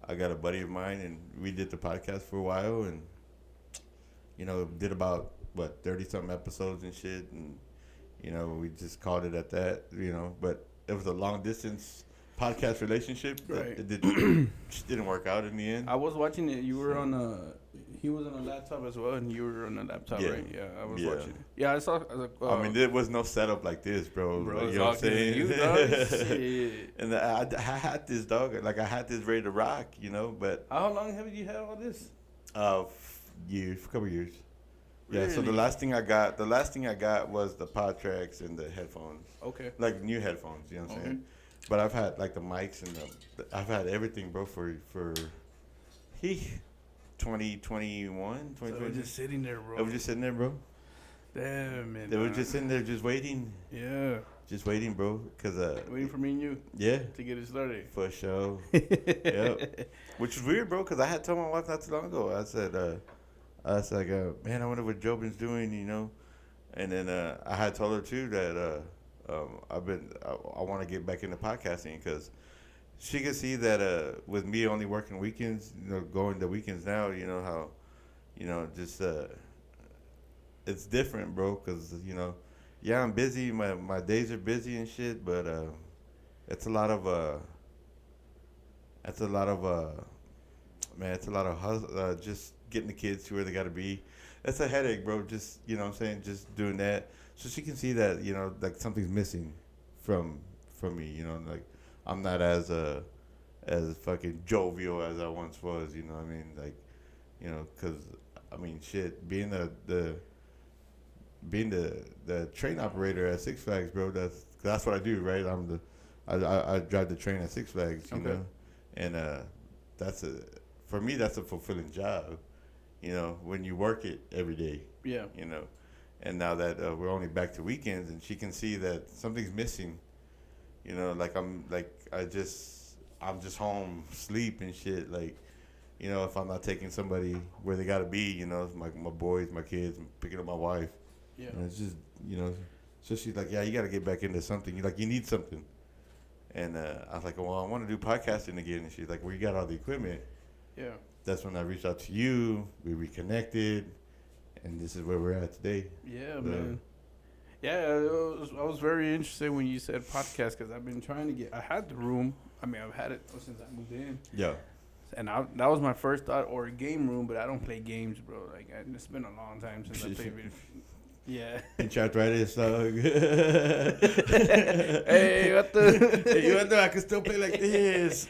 I got a buddy of mine, and we did the podcast for a while, and you know, did about 30-something episodes and shit, and you know, we just called it at that, you know. But it was a long distance podcast relationship. Right. It just didn't work out in the end. I was watching it. You were he was on a laptop as well, and you were on a laptop, right? Yeah, I was watching it. Yeah, I saw. I was like, I mean, there was no setup like this, bro. Like, you know what I'm saying? You, dog. Shit. And I had this, dog. Like, I had this ready to rock, you know, but... How long have you had all this? A couple years. Really? Yeah, so the last thing I got was the pod tracks and the headphones. Okay. Like, new headphones, you know what I'm saying? But I've had, like, the mics and I've had everything, bro, for 2021, 2020. So it was just sitting there, bro. It was just sitting there, bro. Damn, man. They were just sitting there, just waiting. Yeah. Just waiting, bro. Waiting for me and you. Yeah. To get it started. For sure. Yep. Which is weird, bro, because I had told my wife not too long ago. I said, man, I wonder what Jobin's doing, you know. And then I had told her too that I want to get back into podcasting because she could see that with me only working weekends, you know, going to weekends now, you know how, you know, just it's different, bro. Because you know, yeah, I'm busy. My days are busy and shit, but it's a lot of man, it's a lot of just getting the kids to where they got to be. It's a headache, bro. Just, you know what I'm saying, just doing that. So she can see that, you know, like something's missing from me, you know, like I'm not as fucking jovial as I once was, you know what I mean? Like, you know, cuz I mean, shit, being the train operator at Six Flags, bro, that's what I do, right? I drive the train at Six Flags, you know. And for me that's a fulfilling job. You know, when you work it every day. Yeah. You know, and now that we're only back to weekends, and she can see that something's missing. You know, like I'm just home, sleep and shit. Like, you know, if I'm not taking somebody where they gotta be, you know, my boys, my kids, picking up my wife. Yeah. And it's just, you know, so she's like, yeah, you gotta get back into something. You need something. And I was like, well, I want to do podcasting again. And she's like, well, you got all the equipment. Yeah. That's when I reached out to you. We reconnected, and this is where we're at today. Yeah, man. Yeah, I was very interested when you said podcast because I've been trying to get. I had the room. I mean, I've had it since I moved in. Yeah. And that was my first thought, or a game room, but I don't play games, bro. Like, it's been a long time since I played video. Yeah. Pinch arthritis, dog. Hey, what the? Hey, you know, I can still play like this.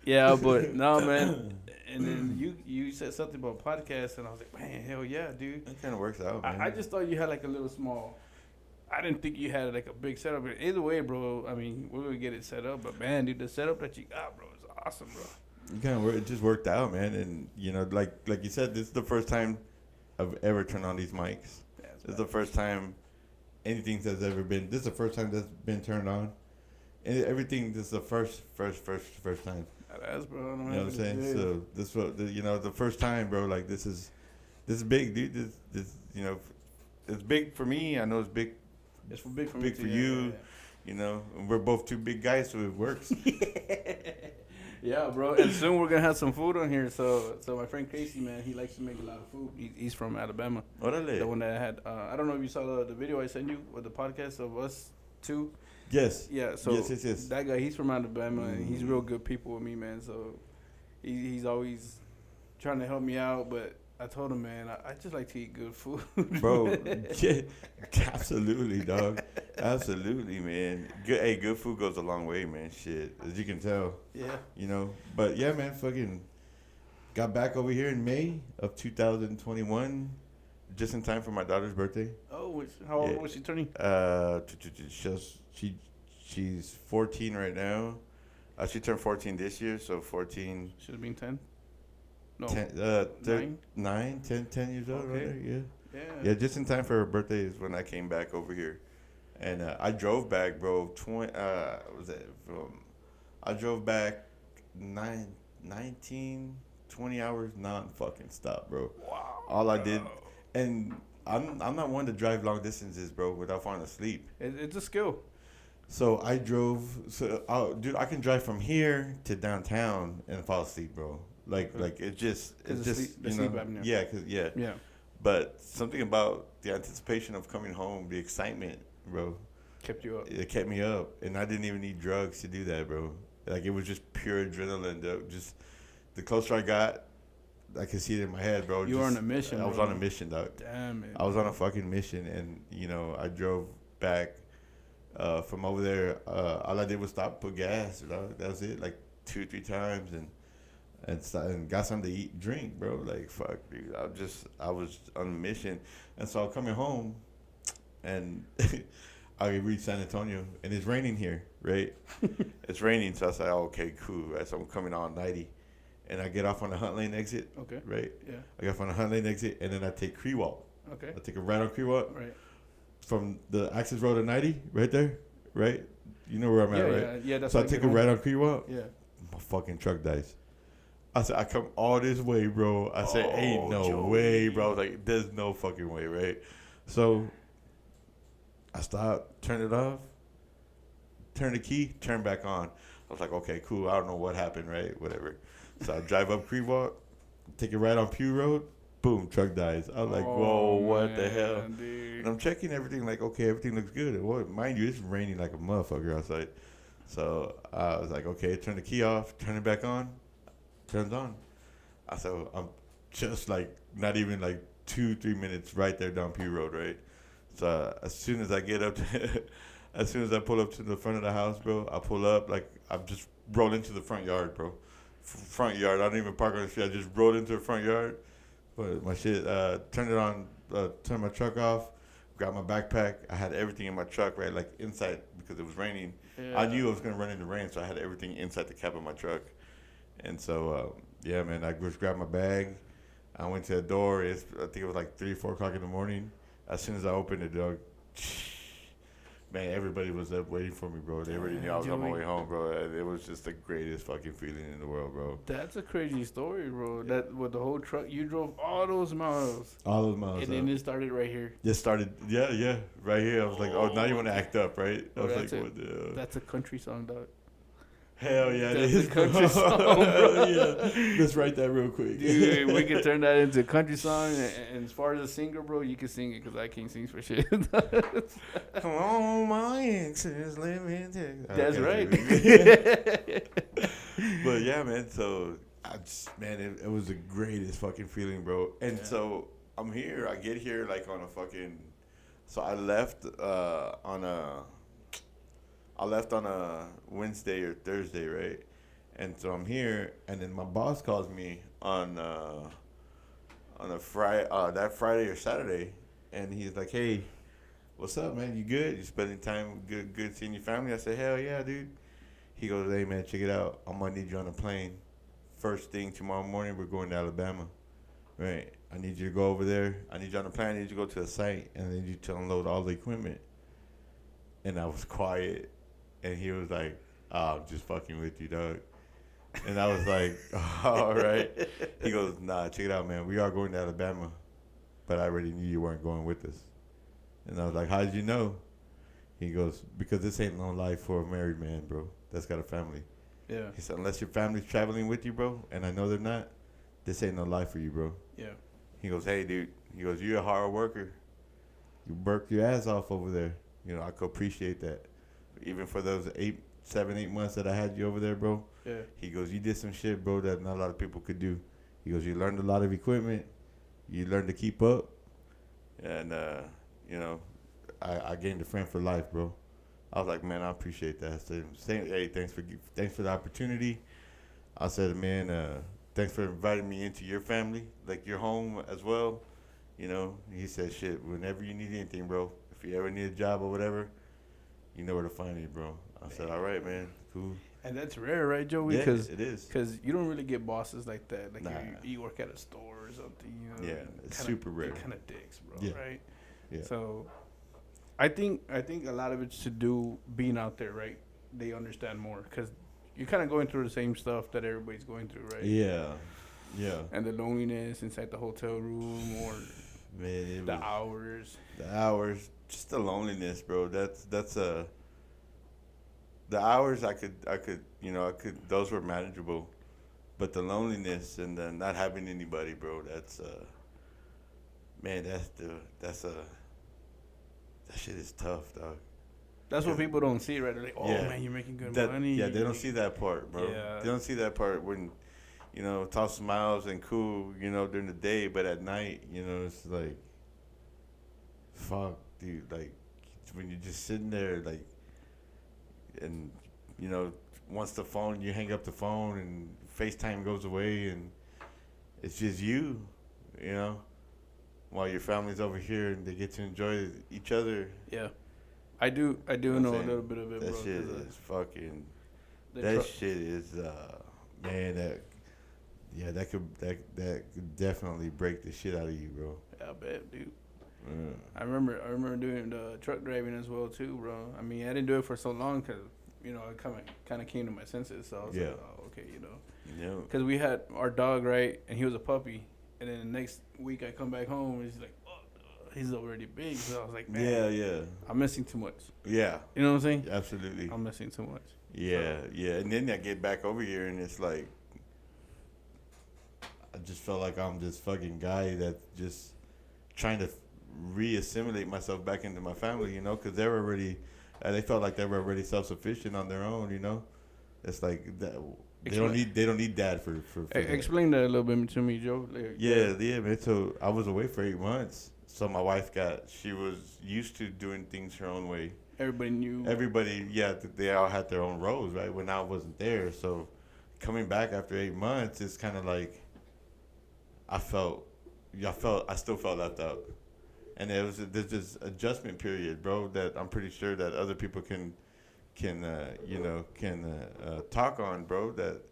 Yeah, but no, man. And then you said something about podcasts, and I was like, man, hell yeah, dude. It kind of works out, man. I just thought you had like a little small. I didn't think you had like a big setup. But either way, bro, I mean, we're gonna get it set up. But man, dude, the setup that you got, bro, is awesome, bro. You kind of it just worked out, man. And you know, like you said, this is the first time I've ever turned on these mics. Yeah, this is the first time anything that's ever been. This is the first time that's been turned on. And everything. This is the first time. That's, bro. You know what I'm saying? Yeah. So this was, you know, the first time, bro. Like this is big, dude. This, you know, it's big for me. I know it's big. It's big for me. Big for you. Yeah. You know, and we're both two big guys, so it works. Yeah, bro. And soon we're gonna have some food on here. So my friend Casey, man, he likes to make a lot of food. He's from Alabama. Orale. The one that I had. I don't know if you saw the video I sent you with the podcast of us two. Yes. Yeah. So yes. That guy, he's from Alabama, and he's real good people with me, man. So he's always trying to help me out, but I told him, man, I just like to eat good food. Bro, yeah, absolutely, dog. Absolutely, man. Good food goes a long way, man. Shit, as you can tell. Yeah. You know, but yeah, man, fucking got back over here in May of 2021, just in time for my daughter's birthday. Oh, how old was she turning? She's 14 right now. She turned 14 this year, so 14. Should have been 10. No, 10 years old, okay. Right? Yeah, just in time for her birthday is when I came back over here. And I drove back, bro, I drove back 19, 20 hours non-fucking stop, bro. Wow. All I did, and I'm not one to drive long distances, bro, without falling asleep. It's a skill. So I drove, dude, I can drive from here to downtown and fall asleep, bro. Like it's just you know, yeah. But something about the anticipation of coming home, the excitement, bro, kept you up. It kept me up, and I didn't even need drugs to do that, bro. Like it was just pure adrenaline. Just the closer I got, I could see it in my head, bro. You were on a mission. I was on a mission, dog. Damn it. I was on a fucking mission, and you know, I drove back from over there. All I did was stop, put gas, dog. That was it, like 2-3 times, and got something to eat, drink, bro. Like fuck, dude. I was on a mission, and so I'm coming home, and I reached San Antonio, and it's raining here, right? It's raining, so I said, oh, okay, cool. Right, so I'm coming on 90, and I get off on the Hunt Lane exit. Okay. Right. Yeah. I get off on the Hunt Lane exit, and then I take Crewalk. Okay. I take a right on Crewalk. Right. From the access road to 90, right there, right? You know where I'm at, right? Yeah. That's so I take a right on Crewalk. Yeah. My fucking truck dies. I said, I come all this way, bro. I said, ain't no way, bro. I was like, there's no fucking way, right? So I stopped, turned it off, turned the key, turned back on. I was like, okay, cool. I don't know what happened, right? Whatever. So I drive up Crewalk, take it right on Pew Road, boom, truck dies. I was like, whoa, what the hell? Dude. And I'm checking everything, like, okay, everything looks good. Well, mind you, it's raining like a motherfucker outside. So I was like, okay, turn the key off, turn it back on. Turns on. I said, I'm just like not even like 2-3 minutes right there down Pew Road, right? So as soon as I get up, as soon as I pull up to the front of the house, bro, I pull up like I'm just roll into the front yard, bro. Front yard. I don't even park on the street. I just rolled into the front yard. But my shit, turned it on, turned my truck off, grabbed my backpack. I had everything in my truck, right, like inside because it was raining. Yeah. I knew I was gonna run into rain, so I had everything inside the cab of my truck. And so, yeah, man, I just grabbed my bag. I went to the door. I think it was like 3 or 4 o'clock in the morning. As soon as I opened the door, man, everybody was up waiting for me, bro. They already knew I was on my way home, bro. It was just the greatest fucking feeling in the world, bro. That's a crazy story, bro. Yeah. That with the whole truck, you drove all those miles. All those miles. And then it started right here. It started, yeah, right here. I was like, oh, now you want to act up, right? I was like, what the hell? That's a country song, dog. Hell yeah, it That's is. a country song, bro. Yeah, let's write that real quick. Dude, we could turn that into a country song. And as far as a singer, bro, you can sing it because I can't sing for shit. Come on, my exes, let me take. That's right. But yeah, man. So it was the greatest fucking feeling, bro. And so I'm here. I get here like on a fucking. So I left on a Wednesday or Thursday, right? And so I'm here, and then my boss calls me on a Friday, that Friday or Saturday, and he's like, "Hey, what's up, man? You good? You spending time good seeing your family?" I said, "Hell yeah, dude." He goes, "Hey, man, check it out. I'm gonna need you on a plane. First thing tomorrow morning, we're going to Alabama, right? I need you to go over there. I need you on the plane. I need you to go to the site, and I need you to unload all the equipment." And I was quiet, and he was like, "Oh, I'm just fucking with you, dog." And I was like, all right. He goes, "Nah, check it out, man. We are going to Alabama, but I already knew you weren't going with us." And I was like, "How did you know?" He goes, "Because this ain't no life for a married man, bro. That's got a family." Yeah. He said, "Unless your family's traveling with you, bro, and I know they're not, this ain't no life for you, bro." Yeah. He goes, "Hey, dude." He goes, "You're a hard worker. You worked your ass off over there. You know, I could appreciate that. Even for those 7, 8 months that I had you over there, bro." Yeah. He goes, "You did some shit, bro, that not a lot of people could do." He goes, "You learned a lot of equipment. You learned to keep up. And, you know, I gained a friend for life, bro." I was like, "Man, I appreciate that." I said, "Hey, thanks for the opportunity." I said, "Man, thanks for inviting me into your family, like your home as well." You know, he said, "Shit, whenever you need anything, bro, if you ever need a job or whatever, you know where to find me, bro." I said, "All right, man, cool." And that's rare, right, Joey? Yeah, Cause, it is. Because you don't really get bosses like that. Like, Nah. you work at a store or something, you know. Yeah, it's super rare. Kind of dicks, bro, Yeah. right? Yeah. So, I think a lot of it's to do being out there, right? They understand more because you're kind of going through the same stuff that everybody's going through, right? Yeah. Yeah. And the loneliness inside the hotel room or Man, the hours. The hours, just the loneliness, bro. That's the hours I could those were manageable, but the loneliness and the not having anybody, bro. That's man, that shit is tough, dog. That's what people don't see, right? They're like, "Oh man, you're making good money." Yeah, they don't see that part, bro. Yeah. They don't see that part when, talk smiles and cool, during the day, but at night, it's like, fuck, dude. Like, when you're just sitting there, like, and, once you hang up the phone and FaceTime goes away and it's just you, while your family's over here and they get to enjoy each other. Yeah. I do know a little bit of it, that bro. Shit is fucking. That shit is, man. That could definitely break the shit out of you, bro. Yeah, I bet, dude. Yeah. I remember doing the truck driving as well too, bro. I mean, I didn't do it for so long because I kind of came to my senses. So I was like, oh, okay, because we had our dog, right, and he was a puppy, and then the next week I come back home and he's like, oh, he's already big. So I was like, man, yeah, I'm missing too much. Yeah, you know what I'm saying? Absolutely, I'm missing too much. Yeah, yeah, and then I get back over here and it's like, I just felt like I'm this fucking guy that's just trying to re-assimilate myself back into my family, because they felt like they were already self-sufficient on their own, It's like that. They don't need dad for explain that a little bit to me, Joe. Yeah, man. So I was away for 8 months. So my wife she was used to doing things her own way. Everybody knew. They all had their own roles, right? When I wasn't there. So coming back after 8 months, it's kind of like I still felt left out. And there's this adjustment period, bro, that I'm pretty sure that other people can talk on, bro, that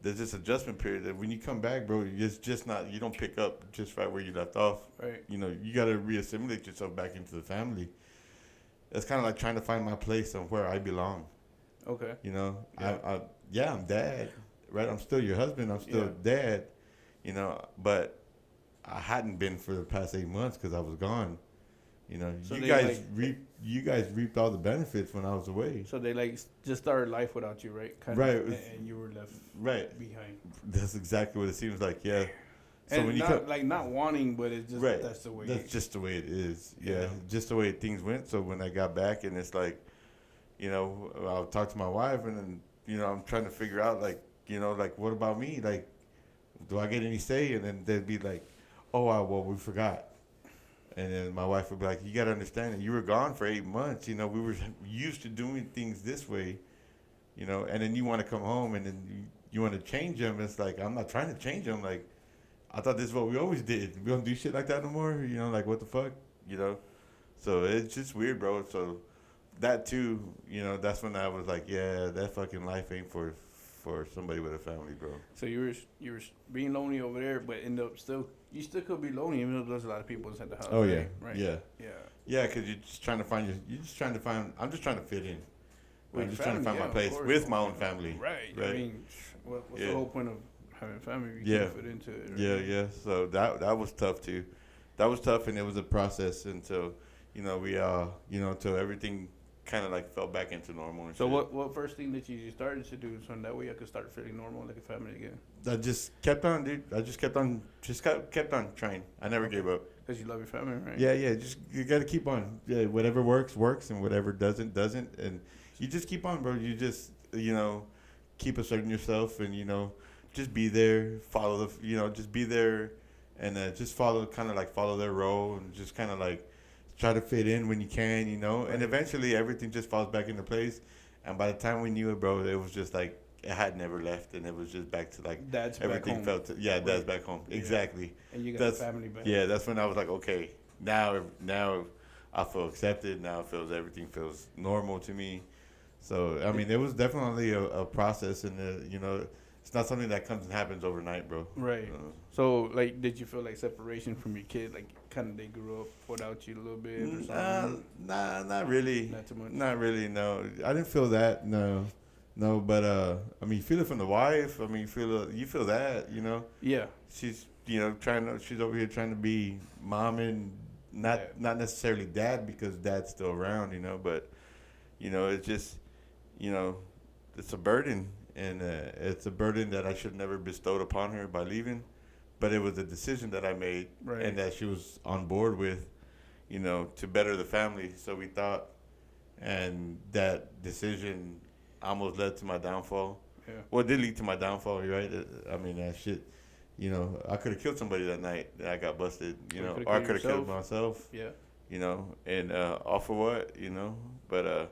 there's this adjustment period that when you come back, bro, it's just not, you don't pick up just right where you left off. Right. You got to reassimilate yourself back into the family. It's kind of like trying to find my place on where I belong. Okay. I'm dad, right? I'm still your husband. I'm still dad, but I hadn't been for the past 8 months because I was gone. You know, So you guys reaped all the benefits when I was away. So they like just started life without you, right? Right. And you were left behind. That's exactly what it seems like. Yeah. So And when not wanting, but it's just that's the way. That's just the way it is. Yeah, just the way things went. So when I got back, and it's like, you know, I'll talk to my wife, and then, you know, I'm trying to figure out, like, you know, like, what about me? Like, do I get any say? And then they'd be like, oh, well, we forgot. And then my wife would be like, you got to understand that you were gone for 8 months. You know, we were used to doing things this way, you know, and then you want to come home, and then you want to change them. It's like, I'm not trying to change them. Like, I thought this is what we always did. We don't do shit like that no more. You know, like, what the fuck, you know? So it's just weird, bro. So that too, you know, that's when I was like, yeah, that fucking life ain't for somebody with a family, bro. So you were being lonely over there, but end up you still could be lonely, even though there's a lot of people inside the house. Oh yeah, right? Yeah, because you're just trying to find I'm just trying to fit in. I'm just trying to find my place with my own family. Right. I mean, what's the whole point of having family if you can't fit into it? Right? Yeah. So that was tough too. That was tough, and it was a process until, you know, we you know, until everything kind of like fell back into normal. And so what first thing that you started to do so that way I could start feeling normal like a family again? I just kept on, dude. I just kept on trying. I never gave up. Because you love your family, right? Yeah. Just you got to keep on. Yeah, whatever works, and whatever doesn't. And you just keep on, bro. You just, you know, keep asserting yourself, and, you know, just be there. Just be there, and just follow their role, and just kind of like try to fit in when you can, you know. And eventually everything just falls back into place. And by the time we knew it, bro, it was just like it had never left, and it was just back to like Dad's everything back home. Dad's back home. Yeah. Exactly. And you got family back. Yeah, that's when I was like, okay, now I feel accepted. Now everything feels normal to me. So I mean, it was definitely a process, and you know, it's not something that comes and happens overnight, bro. Right. So, like, did you feel like separation from your kid, like, kind of they grew up without you a little bit or something? Nah, not really. Not too much? Not really, no. I didn't feel that, no. But, I mean, you feel it from the wife. I mean, you feel that, you know? Yeah. She's, you know, she's over here trying to be mom and not necessarily dad, because dad's still around, you know, but, you know, it's just, you know, it's a burden. And it's a burden that I should never bestowed upon her by leaving. But it was a decision that I made, and that she was on board with, you know, to better the family. So we thought, and that decision almost led to my downfall. Yeah. Well, it did lead to my downfall, right? I mean, that shit, you know, I could have killed somebody that night that I got busted, you know, or I could have killed myself. Yeah. You know, and all for what, you know? But,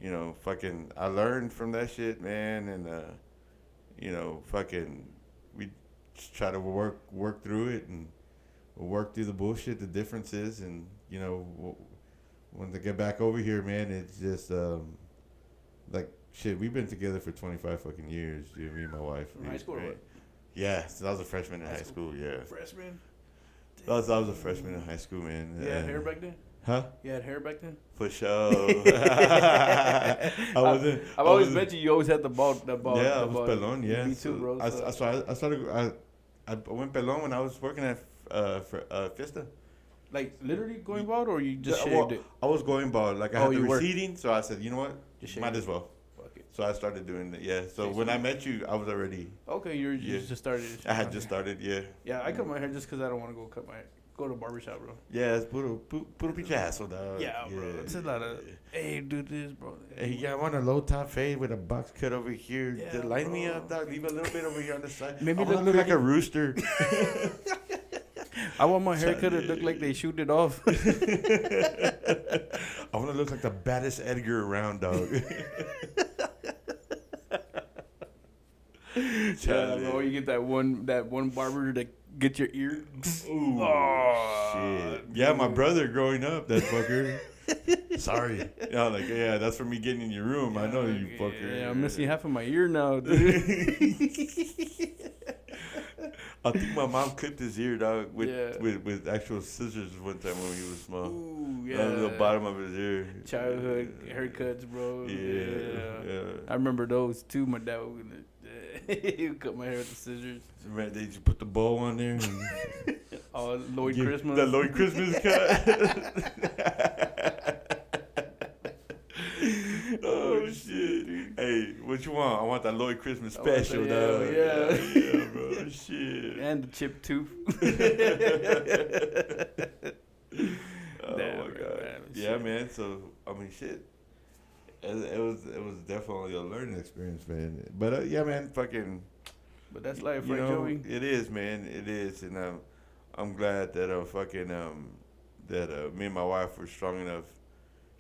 you know, fucking, I learned from that shit, man, and, you know, fucking, we just try to work through it, and work through the bullshit, the differences, and, you know, when they get back over here, man, it's just, like, shit, we've been together for 25 fucking years, dude, me and my wife. From high school, right? Yeah, since I was a freshman in high school, yeah. Freshman? I was a freshman in high school, man. You had hair back then? Huh? You had hair back then? For sure. I wasn't. I've always bet you always had the bald. Yeah, I was pelon. Yeah, me too, bro. I went pelon when I was working at Fiesta. Like literally going bald, or you just shaved it? I was going bald. Like I had the receding, so I said, you know what, might as well. Fuck it. So I started doing it. Yeah. So when I met you, I was already. Okay, you just started. I had just started. Yeah. Yeah, I cut my hair just because I don't want to go cut my hair. Go to a barbershop, bro. Yeah, it's puro pichazo, dog. Yeah, bro. It's a lot of, hey, do this, bro. Hey, yeah, I want a low top fade with a box cut over here. Yeah, line me up, dog. Leave a little bit over here on the side. Maybe I look like a rooster. I want my haircut to look like they shoot it off. I want to look like the baddest Edgar around, dog. Yeah, bro. You get that one barber that get your ear. Ooh, shit. Yeah, my brother growing up, that fucker. Sorry. Yeah, like, yeah, that's for me getting in your room. I know you fucker. Yeah, I'm missing half of my ear now, dude. I think my mom clipped his ear, dog, with actual scissors one time when he was small. Ooh, yeah. On the bottom of his ear. Childhood haircuts, bro. Yeah. I remember those too. My dad would he would cut my hair with the scissors. Right, they just put the bow on there. And Oh, Lloyd Christmas. The Lloyd Christmas cut. Oh shit! Hey, what you want? I want that Lloyd Christmas special, dog. Yeah, bro. Shit. And the chip tooth. Oh my god. Yeah, man. So I mean, shit. It was definitely a learning experience, man. But yeah, man, fucking. But that's life, you right, know, Joey? It is, man. It is, and I'm glad that me and my wife were strong enough,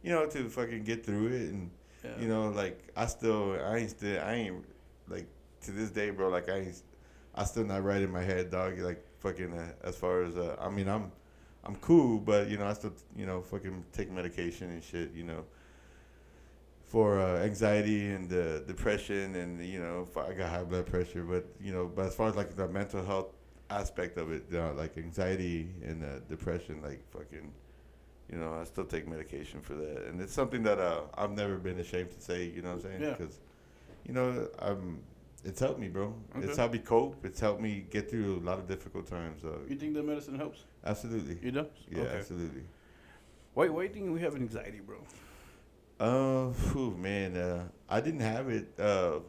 to fucking get through it, and like I ain't like to this day, bro. Like I still not right in my head, dog. Like fucking as far as I mean, I'm cool, but I still fucking take medication and shit, for anxiety and depression, and I got high blood pressure, but but as far as like the mental health aspect of it, like anxiety and depression, like fucking, I still take medication for that, and it's something that I've never been ashamed to say, you know what I'm saying? Yeah. Because, it's helped me, bro. Okay. It's helped me cope. It's helped me get through a lot of difficult times. You think the medicine helps? Absolutely. You do? Yeah, okay. absolutely. Why do you think we have anxiety, bro? Man, I didn't have it. So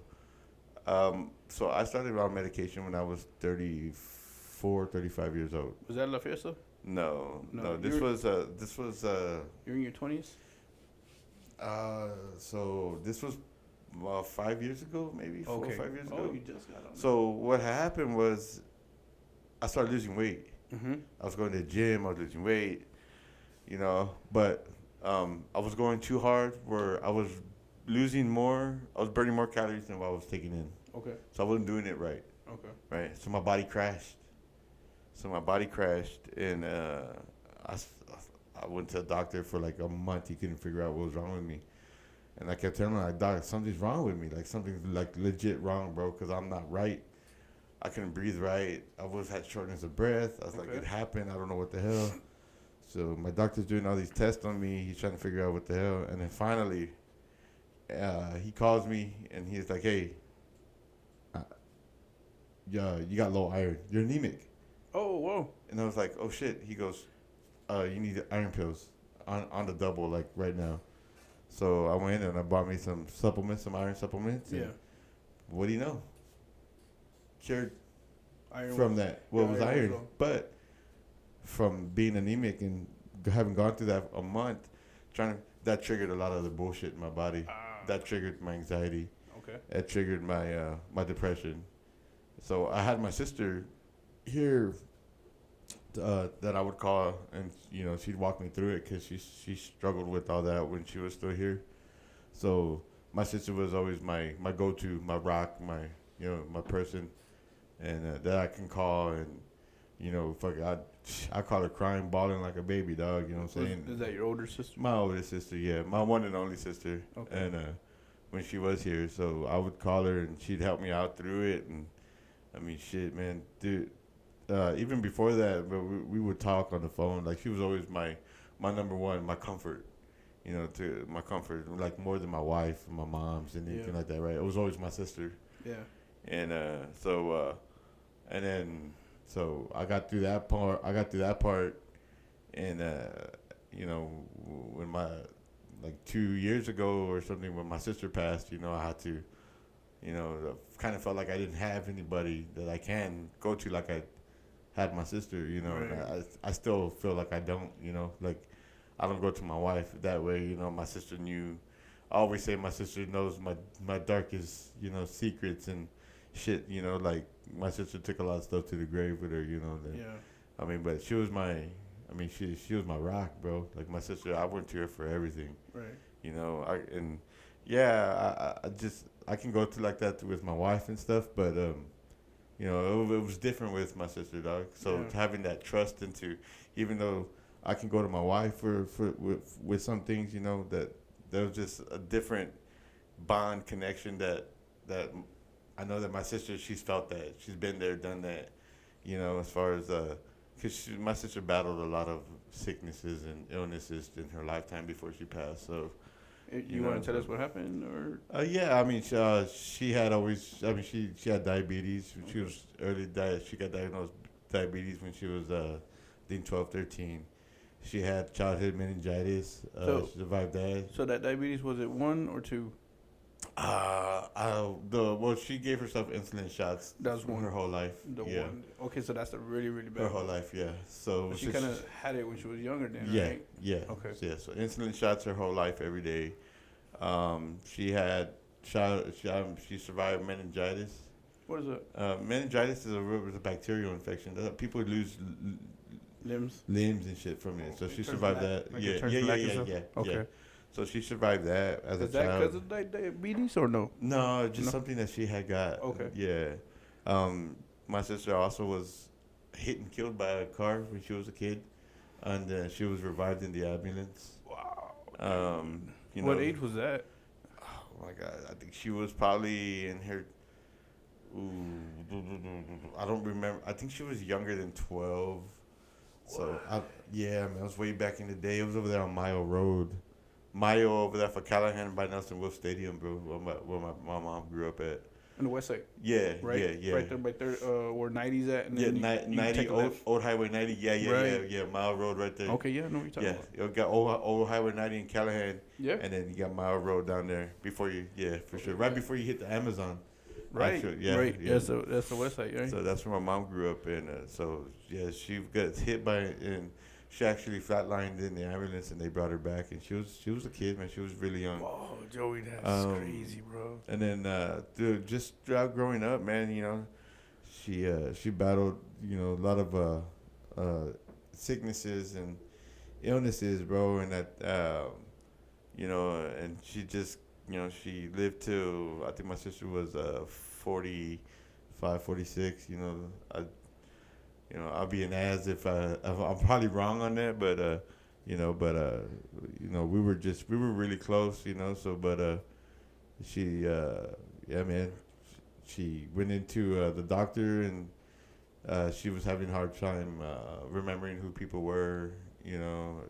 I started on medication when I was 34, 35 years old. Was that La Fiesta? No. This was. You're in your 20s? So this was 5 years ago, maybe 4 or 5 years ago. Oh, you just got on. So what happened was, I started losing weight. Mm-hmm. I was going to the gym. I was losing weight. But I was going too hard, where I was losing more. I was burning more calories than what I was taking in. Okay. So I wasn't doing it right. Okay. Right. So my body crashed. And I went to the doctor for like a month. He couldn't figure out what was wrong with me. And I kept telling him, like, doc, something's wrong with me. Like, something's like legit wrong, bro, because I'm not right. I couldn't breathe right. I had shortness of breath. I was like, it happened. I don't know what the hell. So my doctor's doing all these tests on me. He's trying to figure out what the hell. And then finally, he calls me, and he's like, hey, you got low iron. You're anemic. Oh, whoa. And I was like, oh, shit. He goes, you need iron pills on the double, like, right now. So I went and I bought me some supplements, some iron supplements. Yeah. What do you know? Cured Iron from that. Well, it was iron. Wrong. But from being anemic and having gone through that a month, that triggered a lot of the bullshit in my body. That triggered my anxiety. Okay. That triggered my depression. So I had my sister here that I would call, and she'd walk me through it, because she struggled with all that when she was still here. So my sister was always my go-to, my rock, my person, and that I can call, and I call her crying, bawling like a baby, dog. You know what I'm saying? Is that your older sister? My older sister, yeah, my one and only sister. Okay. And when she was here, so I would call her, and she'd help me out through it. And I mean, shit, man, dude. Even before that, but we would talk on the phone. Like, she was always my number one, my comfort. To my comfort, like more than my wife, and my mom's, and anything like that. Right? It was always my sister. Yeah. And so I got through that part. And when my 2 years ago or something, when my sister passed, I had to, kind of felt like I didn't have anybody that I can go to like I had my sister, Right. And I still feel like I don't, like I don't go to my wife that way, My sister knew. I always say my sister knows my darkest, secrets and shit, like my sister took a lot of stuff to the grave with her, Yeah. I mean, but she was she was my rock, bro. Like my sister, I went to her for everything. Right. I can go through like that with my wife and stuff, but it was different with my sister, dog. So having that trust into, even though I can go to my wife with some things, that there was just a different bond connection that I know that my sister, she's felt that. She's been there, done that, as far as, because my sister battled a lot of sicknesses and illnesses in her lifetime before she passed, so. You want to tell us what happened, or? Yeah, I mean, she had always, she had diabetes. She was she got diagnosed diabetes when she was think 12, 13. She had childhood meningitis. She survived that. So that diabetes, was it 1 or 2? She gave herself insulin shots. That's one. Her whole life. The one. Okay, so that's a really, really bad. Her whole life, yeah. So she kind of had it when she was younger, then, yeah, right? Yeah. Okay. So, yeah. So insulin shots her whole life, every day. She had she survived meningitis. What is it? Meningitis is a bacterial infection. People lose limbs and shit from it. So she survived that. Like Yeah. Okay. Yeah. So she survived that as a child. Is that because of diabetes or no? No, just something that she had got. Okay. Yeah. My sister also was hit and killed by a car when she was a kid, and she was revived in the ambulance. Wow. What age was that? Oh my God, I think she was probably in her. I don't remember. I think she was younger than 12. So man, it was way back in the day. It was over there on Mayo Road. Mayo over there for Callahan by Nelson Wolf Stadium, bro, where my mom grew up at. On the west side? Yeah, right? Yeah. Right there, where 90's at? And then 90, old Highway 90, yeah, Mile Road right there. Okay, yeah, I know what you're talking about. Yeah, you got old Highway 90 in Callahan, yeah, and then you got Mile Road down there before you, for sure, right before you hit the Amazon. Right, actually, right, yeah, so that's the west side, right? So that's where my mom grew up, and she got hit by it, and she actually flatlined in the ambulance, and they brought her back, and she was a kid, man. She was really young. Oh, Joey, that's crazy, bro. And then, dude, just throughout growing up, man, she battled, a lot of sicknesses and illnesses, bro, and that, and she just, she lived till, I think my sister was 45, 46. I'll be an ass if I'm probably wrong on that, but we were really close, so, but she man, she went into the doctor, and she was having a hard time remembering who people were,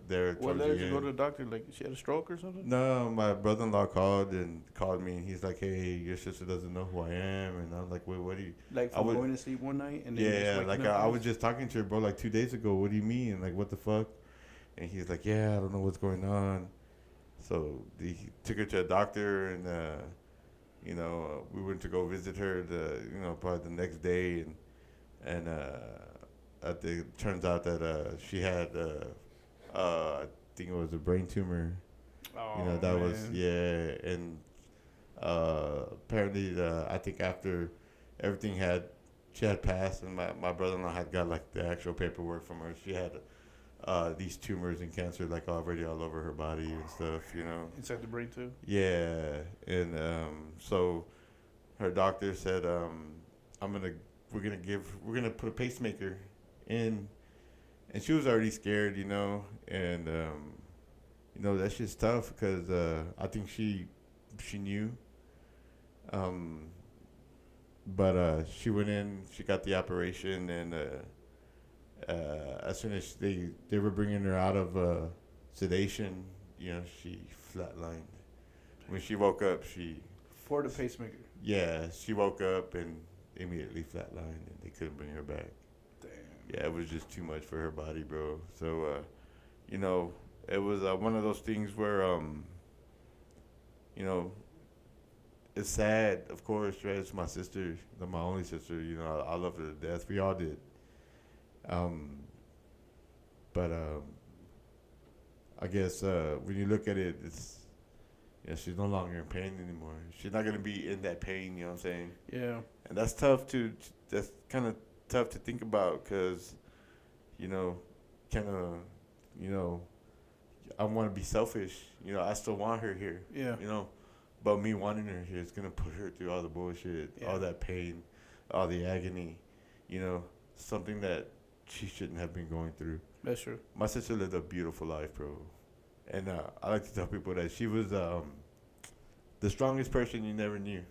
there. What led her to go to the doctor? Like she had a stroke or something? No, my brother-in-law called me, and he's like, "Hey, your sister doesn't know who I am," and I was like, "Wait, what do you?" Like from going to sleep one night and then I was just talking to her, bro, like 2 days ago. What do you mean? Like, what the fuck? And he's like, "Yeah, I don't know what's going on." So he took her to a doctor, and we went to go visit her probably the next day, and it turns out that she had I think it was a brain tumor. Oh, that man. was and apparently I think after everything she had passed, and my brother-in-law had got like the actual paperwork from her. She had these tumors and cancer like already all over her body and stuff, Inside the brain too? Yeah, and so her doctor said, we're gonna put a pacemaker in, and she was already scared, and that shit's tough because I think she knew, but she went in, she got the operation, and as soon as they were bringing her out of sedation, she flatlined. When she woke up, for the pacemaker. Yeah, she woke up and immediately flatlined, and they couldn't bring her back. Damn. Yeah, it was just too much for her body, bro. So, it was one of those things where, it's sad, of course, right? It's my sister, my only sister. I love her to death. We all did. But I guess when you look at it, it's she's no longer in pain anymore. She's not gonna be in that pain. You know what I'm saying? Yeah. And that's tough that's kind of tough to think about, because, I want to be selfish. I still want her here. Yeah. But me wanting her here is gonna put her through all the bullshit, all that pain, all the agony. Something that she shouldn't have been going through. That's true. My sister lived a beautiful life, bro. And I like to tell people that she was the strongest person you never knew,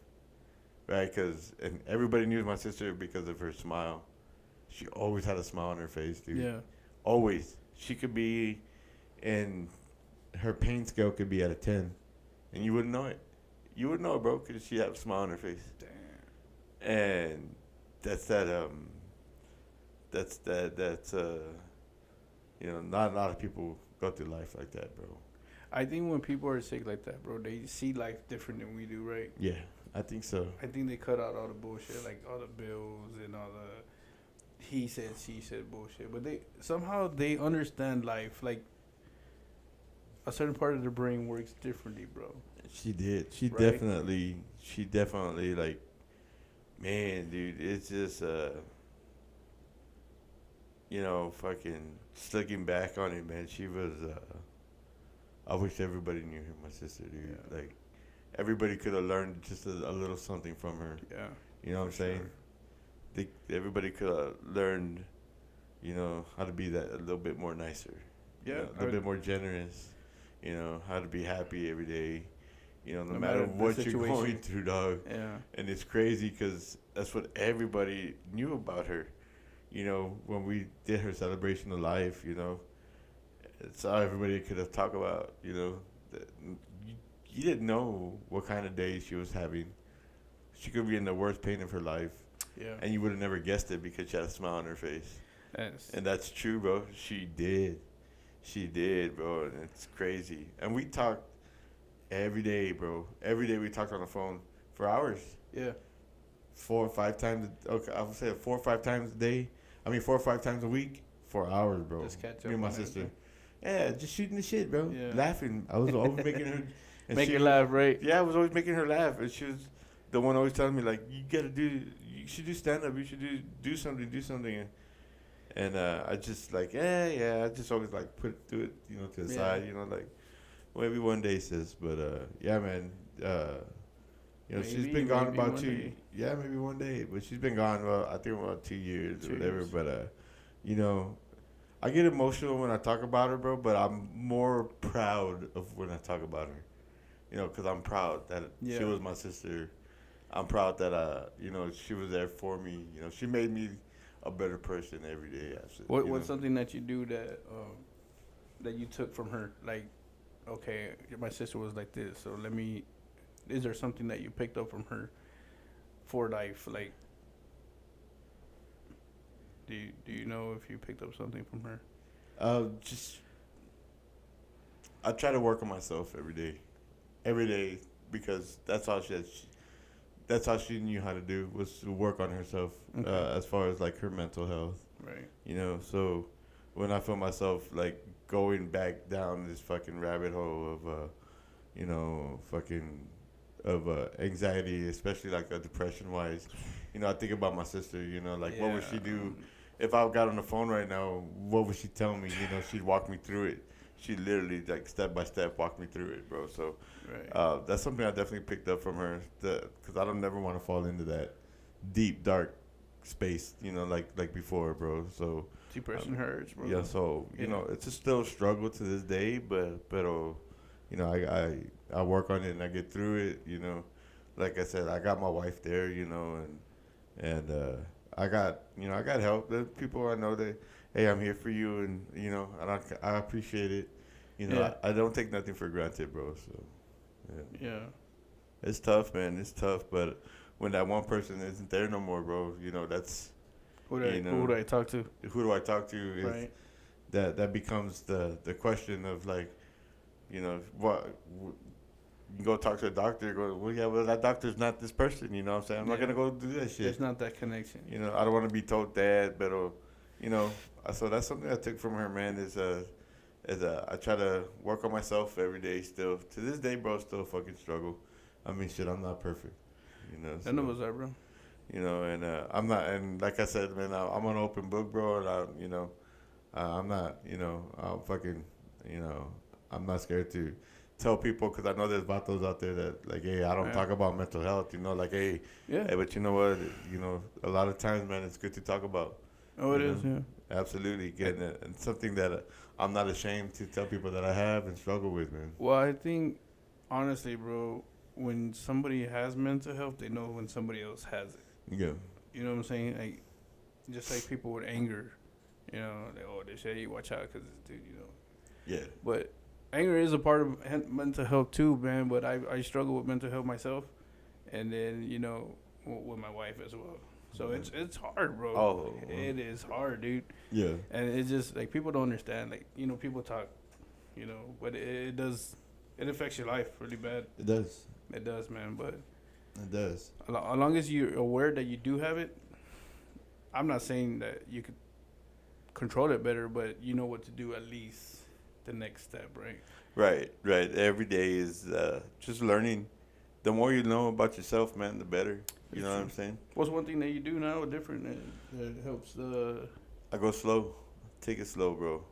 right? And everybody knew my sister because of her smile. She always had a smile on her face, dude. Yeah. Always. She could be in, her pain scale could be at a 10, and you wouldn't know it. You wouldn't know it, bro, because she had a smile on her face. Damn. And that's You know, not a lot of people go through life like that, bro. I think when people are sick like that, bro, they see life different than we do, right? Yeah, I think so. I think they cut out all the bullshit, like all the bills and all the he said, she said bullshit. But they understand life. Like a certain part of their brain works differently, bro. She did. She Right? definitely like, man, dude, it's just you know, fucking looking back on it, man. She was. I wish everybody knew her, my sister, dude. Yeah. Like, everybody could have learned just a little something from her. Yeah. You know what I'm saying? Everybody could have learned, you know, how to be that a little bit more nicer. Yeah. You know, a little bit more generous. You know, how to be happy every day. You know, no matter what you're going through, dog. Yeah. And it's crazy because that's what everybody knew about her. You know, when we did her celebration of life, you know, it's all everybody could have talked about, you know. You didn't know what kind of day she was having. She could be in the worst pain of her life. Yeah. And you would have never guessed it because she had a smile on her face. Yes. And that's true, bro. She did. She did, bro. And it's crazy. And we talked every day, bro. Every day we talked on the phone for hours. Yeah. 4 or 5 times. Okay, I would say 4 or 5 times a day. 4 or 5 times a week. For hours, bro. Just catch up. Me and my sister. Yeah, just shooting the shit, bro. Yeah. Laughing. I was always making her. Make her laugh, right? Yeah, I was always making her laugh. And she was the one always telling me, like, you should do stand up. You should do something. And I just, like, I just always, like, do it, you know, to the side, you know, like, maybe one day, sis. But, yeah, man. You know, she's been gone about 2 years. Yeah, maybe one day. But she's been gone, well, I think about 2 years or whatever. But, you know, I get emotional when I talk about her, bro, but I'm more proud of when I talk about her. You know, because I'm proud that she was my sister. I'm proud that, you know, she was there for me. You know, she made me a better person every day. What's something that you do that you took from her? Like, okay, my sister was like this, so is there something that you picked up from her for life? Like, do you know if you picked up something from her? I try to work on myself every day, because that's all she knew how to do, was to work on herself. Okay. As far as like her mental health, right? You know, so when I feel myself like going back down this fucking rabbit hole of you know, anxiety, especially like depression wise, you know, I think about my sister. You know, like what would she do? If I got on the phone right now, what would she tell me? You know, she'd walk me through it. She literally, like, step by step, walked me through it, bro. So that's something I definitely picked up from her, because I don't never want to fall into that deep, dark space, you know, like before, bro. So depression hurts, bro. Yeah, so, you know, it's a still struggle to this day, but you know, I work on it and I get through it, you know. Like I said, I got my wife there, you know, and I got help. There's people I know that, hey, I'm here for you, and, you know, I appreciate it. You know, I don't take nothing for granted, bro. So, yeah. It's tough, man. It's tough, but when that one person isn't there no more, bro, you know, that's... Who do I talk to? Who do I talk to? Is right. That becomes the question of, like, you know, what... You go talk to a doctor, well, that doctor's not this person, you know what I'm saying? I'm not going to go do that shit. There's not that connection. You know, I don't want to be told that, but, you know, so that's something I took from her, man, is I try to work on myself every day still. To this day, bro, still a fucking struggle. I mean, shit, I'm not perfect, you know. None of us are, bro. You know, and I'm not, and like I said, man, I'm an open book, bro, and you know, I'm not, you know, I'm fucking, you know, I'm not scared to tell people, because I know there's vatos out there that, like, hey, I don't talk about mental health, you know, like, hey, but you know what, you know, a lot of times, man, it's good to talk about. Oh, it is, yeah. Absolutely, getting it, and something that I'm not ashamed to tell people that I have and struggle with, man. Well, I think, honestly, bro, when somebody has mental health, they know when somebody else has it. Yeah. You know what I'm saying? Like, just like people with anger, you know, they say, hey, watch out, because this dude, you know. Yeah. But anger is a part of mental health too, man. But I struggle with mental health myself, and then, you know, with my wife as well. So it's hard, bro. Oh, It is hard, dude. yeah. And it's just like people don't understand. Like people talk, but it does. It affects your life really bad. It does. It does, man. But It does. as long as you're aware that you do have it, I'm not saying that you could control it better, but you know what to do at least the next step, right? Right. Every day is just learning. The more you know about yourself, man, the better. You know what I'm saying? What's one thing that you do now different that helps the? I go slow. Take it slow, bro.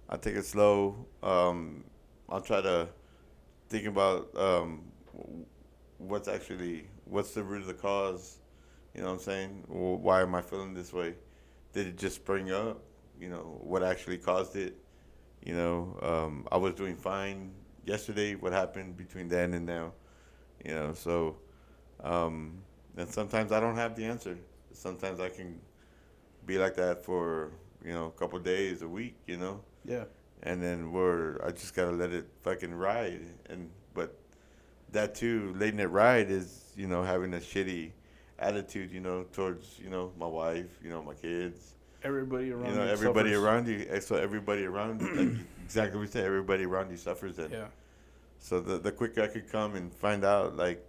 I take it slow. I'll try to think about what's the root of the cause. You know what I'm saying? Why am I feeling this way? Did it just spring up? What actually caused it? I was doing fine yesterday. What happened between then and now? So, and sometimes I don't have the answer. Sometimes I can be like that for, a couple of days, a week, Yeah. and then I just gotta let it fucking ride. But that too, letting it ride is, having a shitty attitude, towards, my wife, my kids. Everybody around you everybody suffers. around you. So everybody around you, like exactly what we said, everybody around you suffers then. Yeah. So the quicker I could come and find out, like,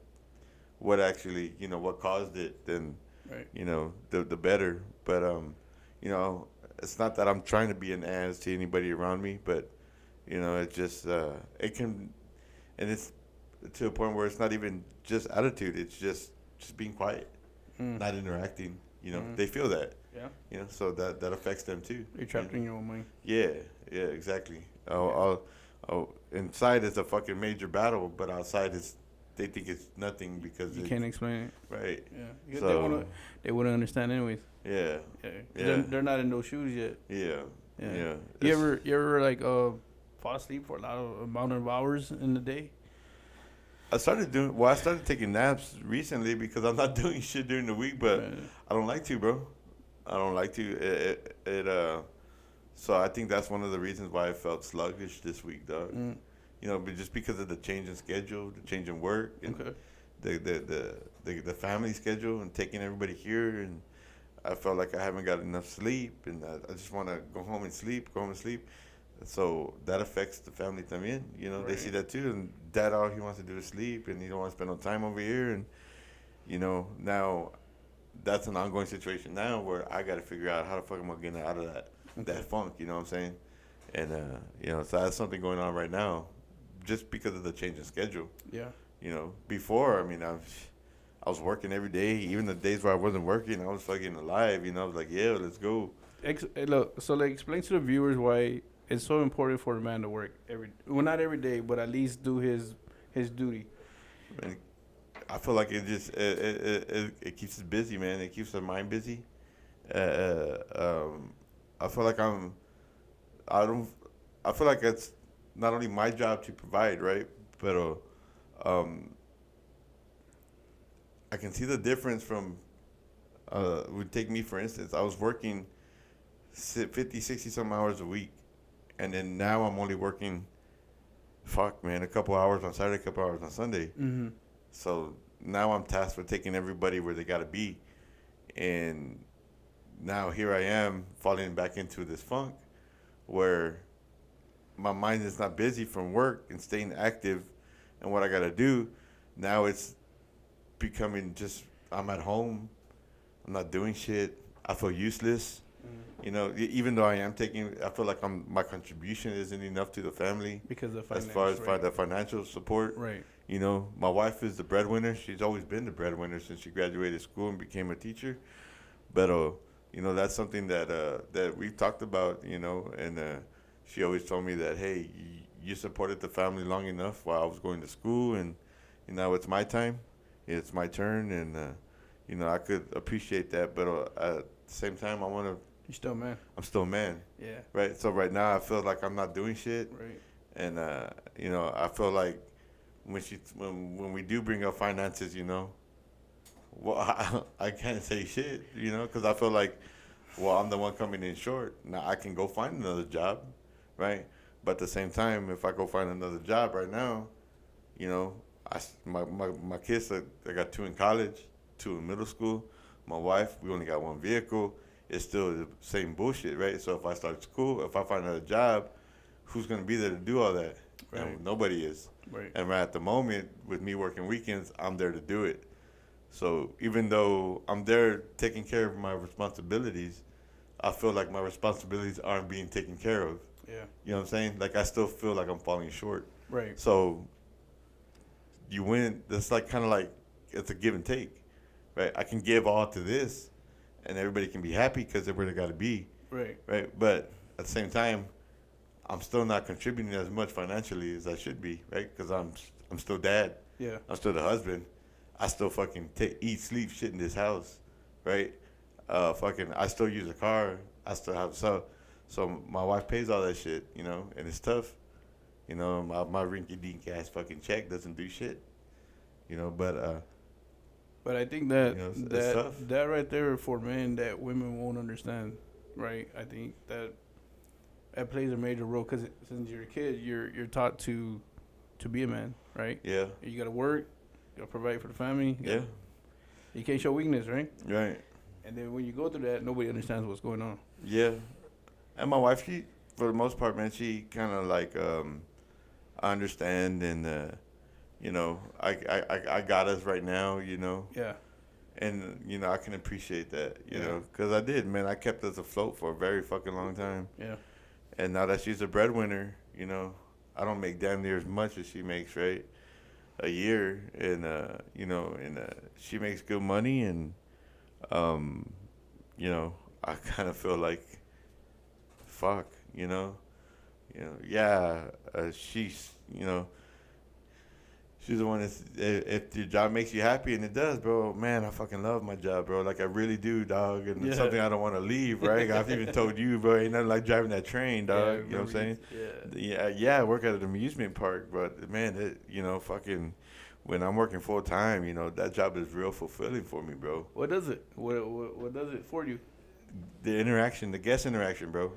what actually, what caused it, then, Right. the better. But, it's not that I'm trying to be an ass to anybody around me, but, it just, it can, and it's to a point where it's not even just attitude. It's just being quiet, not interacting. They feel that. Yeah. So that affects them too. You're trapped in your own mind. Yeah, exactly. Inside is a fucking major battle, but outside they think it's nothing because You can't explain it. Right. Yeah. So They wouldn't understand anyways. yeah. They're not in those shoes yet. Yeah. You ever like fall asleep for a lot of amount of hours in the day? I started taking naps recently because I'm not doing shit during the week, but I don't like to, bro. I don't like to. So I think that's one of the reasons why I felt sluggish this week, dog. But just because of the change in schedule, the change in work, and the family schedule, and taking everybody here, and I felt like I haven't got enough sleep, and I just want to go home and sleep. So that affects the family también. They see that too, and dad all he wants to do is sleep, and he don't want to spend no time over here, and now that's an ongoing situation now where I got to figure out how the fuck am I getting out of that funk. You know what I'm saying? And so that's something going on right now, just because of the change in schedule. Yeah. Before, I mean, I was working every day, even the days where I wasn't working, I was fucking alive. I was like, yeah, let's go. Explain to the viewers why it's so important for a man to work not every day, but at least do his duty. And I feel like it just it keeps us busy, man. It keeps our mind busy. I feel like I feel like it's not only my job to provide, right? But I can see the difference from would take me for instance. I was working 50, 60 some hours a week, and then now I'm only working a couple hours on Saturday, a couple hours on Sunday. Mm-hmm. So now I'm tasked with taking everybody where they got to be. And now here I am falling back into this funk where my mind is not busy from work and staying active and what I got to do. Now it's becoming just, I'm at home. I'm not doing shit. I feel useless. Even though I feel like my contribution isn't enough to the family because of as far as the financial support. Right. My wife is the breadwinner. She's always been the breadwinner since she graduated school and became a teacher. But that's something that we've talked about. And she always told me that, hey, you supported the family long enough while I was going to school, and now it's my time. It's my turn, and I could appreciate that. But at the same time, I want to. You're still a man. I'm still a man. Yeah. Right. So right now I feel like I'm not doing shit. Right. And I feel like when we do bring up finances, well, I can't say shit, because I feel like, well, I'm the one coming in short. Now I can go find another job, right? But at the same time, if I go find another job right now, my kids, I got 2 in college, 2 in middle school. My wife, we only got one vehicle. It's still the same bullshit, right? So if I start school, if I find another job, who's gonna be there to do all that? Right. And nobody is. Right. And right at the moment, with me working weekends, I'm there to do it. So even though I'm there taking care of my responsibilities, I feel like my responsibilities aren't being taken care of. Yeah. You know what I'm saying? Like I still feel like I'm falling short. Right. So you win. It's like kind of like it's a give and take, right? I can give all to this, and everybody can be happy because they're where they got to be. Right. Right. But at the same time, I'm still not contributing as much financially as I should be, right? Because I'm still dad. Yeah. I'm still the husband. I still fucking eat, sleep, shit in this house, right? I still use a car. I still have so my wife pays all that shit, you know, and it's tough. You know, my rinky-dink ass fucking check doesn't do shit, you know, but I think that you know, it's tough. that right there for men that women won't understand, right? I think that plays a major role because since you're a kid, you're taught to be a man, right? Yeah. You gotta work, you gotta provide for the family. Yeah. You can't show weakness, right? Right. And then when you go through that, nobody understands what's going on. Yeah. And my wife, she, for the most part, man, she kind of like understand and you know, I got us right now, you know. Yeah. And you know, I can appreciate that, you Yeah. know, because I did, man. I kept us afloat for a very fucking long time. Yeah. And now that she's a breadwinner, you know, I don't make damn near as much as she makes, right? A year, and you know, and she makes good money, and you know, I kind of feel like, fuck, you know, yeah, she's, you know, she's the one that's, if your job makes you happy, and it does, bro, man, I fucking love my job, bro. Like, I really do, dog. And it's something I don't want to leave, right? I've even told you, bro, ain't nothing like driving that train, dog. Yeah, you know what I'm saying? Yeah. I work at an amusement park, but, man, you know, fucking, when I'm working full time, you know, that job is real fulfilling for me, bro. What does it? What does it for you? The interaction, the guest interaction, bro.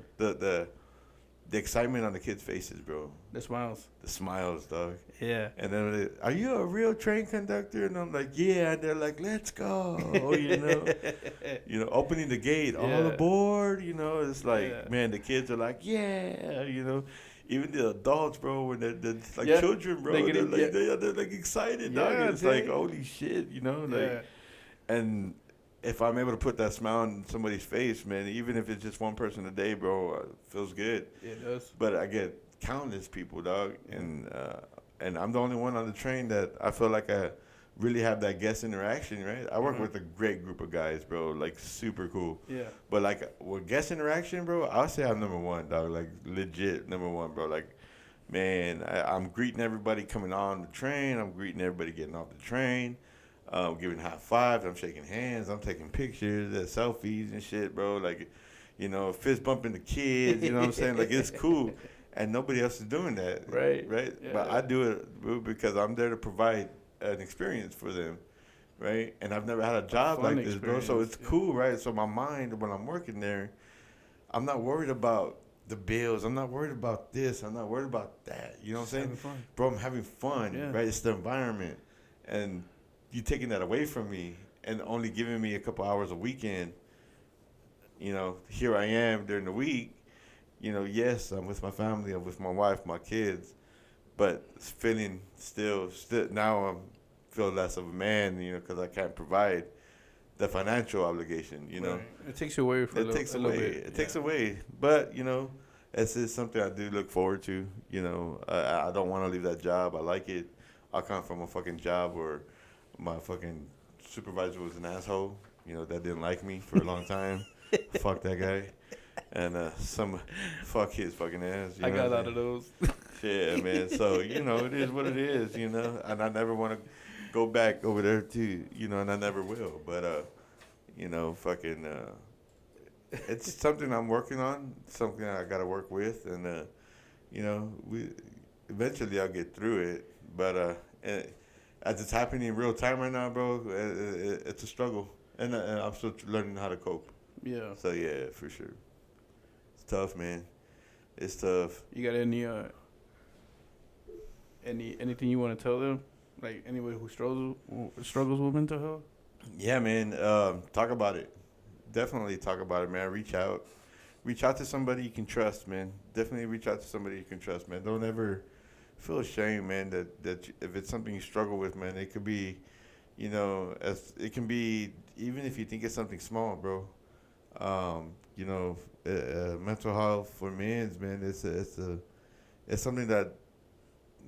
The excitement on the kids' faces, bro. The smiles. The smiles, dog. Yeah. And then, are you a real train conductor? And I'm like, yeah. And they're like, let's go. You know, opening the gate, all aboard. You know, it's like, man, the kids are like, yeah. You know, even the adults, bro, when they're like children, bro, they're like excited, dog. And it's like, holy shit, you know, like, and if I'm able to put that smile on somebody's face, man, even if it's just one person a day, bro, it feels good. Yeah, it does. But I get countless people, dog, and I'm the only one on the train that I feel like I really have that guest interaction, right? I work with a great group of guys, bro, like super cool. Yeah. But like with guest interaction, bro, I'll say I'm number one, dog, like legit number one, bro. Like, man, I'm greeting everybody coming on the train. I'm greeting everybody getting off the train. Giving high fives, I'm shaking hands, I'm taking pictures, selfies and shit, bro. Like, you know, fist bumping the kids, you know what I'm saying? Like, it's cool. And nobody else is doing that. Right. Yeah. But I do it, bro, because I'm there to provide an experience for them, right? And I've never had a job like this, bro. So it's cool, right? So my mind, when I'm working there, I'm not worried about the bills. I'm not worried about this. I'm not worried about that. You know what I'm saying? Fun. Bro, I'm having fun, right? It's the environment. And you taking that away from me and only giving me a couple hours a weekend, you know, here I am during the week, you know, yes, I'm with my family, I'm with my wife, my kids, but feeling still now I feel less of a man, you know, because I can't provide the financial obligation, you know. Right. It takes you away from a little bit. It takes away. But, you know, it's just something I do look forward to, you know. I don't want to leave that job. I like it. I come from a fucking job where my fucking supervisor was an asshole, you know, that didn't like me for a long time. Fuck that guy. And fuck his fucking ass. You I know got out of those. Yeah, man. So, you know, it is what it is, you know. And I never want to go back over there too, you know, and I never will. But, you know, fucking, it's something I'm working on, something I got to work with. And, you know, eventually I'll get through it. But, as it's happening in real time right now, bro, it's a struggle, and I'm still learning how to cope. Yeah. So yeah, for sure, it's tough, man. It's tough. You got anything you want to tell them, like anybody who struggles with mental health? Yeah, man. Talk about it. Definitely talk about it, man. Reach out to somebody you can trust, man. Definitely reach out to somebody you can trust, man. Don't ever feel ashamed, man. If it's something you struggle with, man, it could be, as it can be, even if you think it's something small, bro. Mental health for men, man, it's something that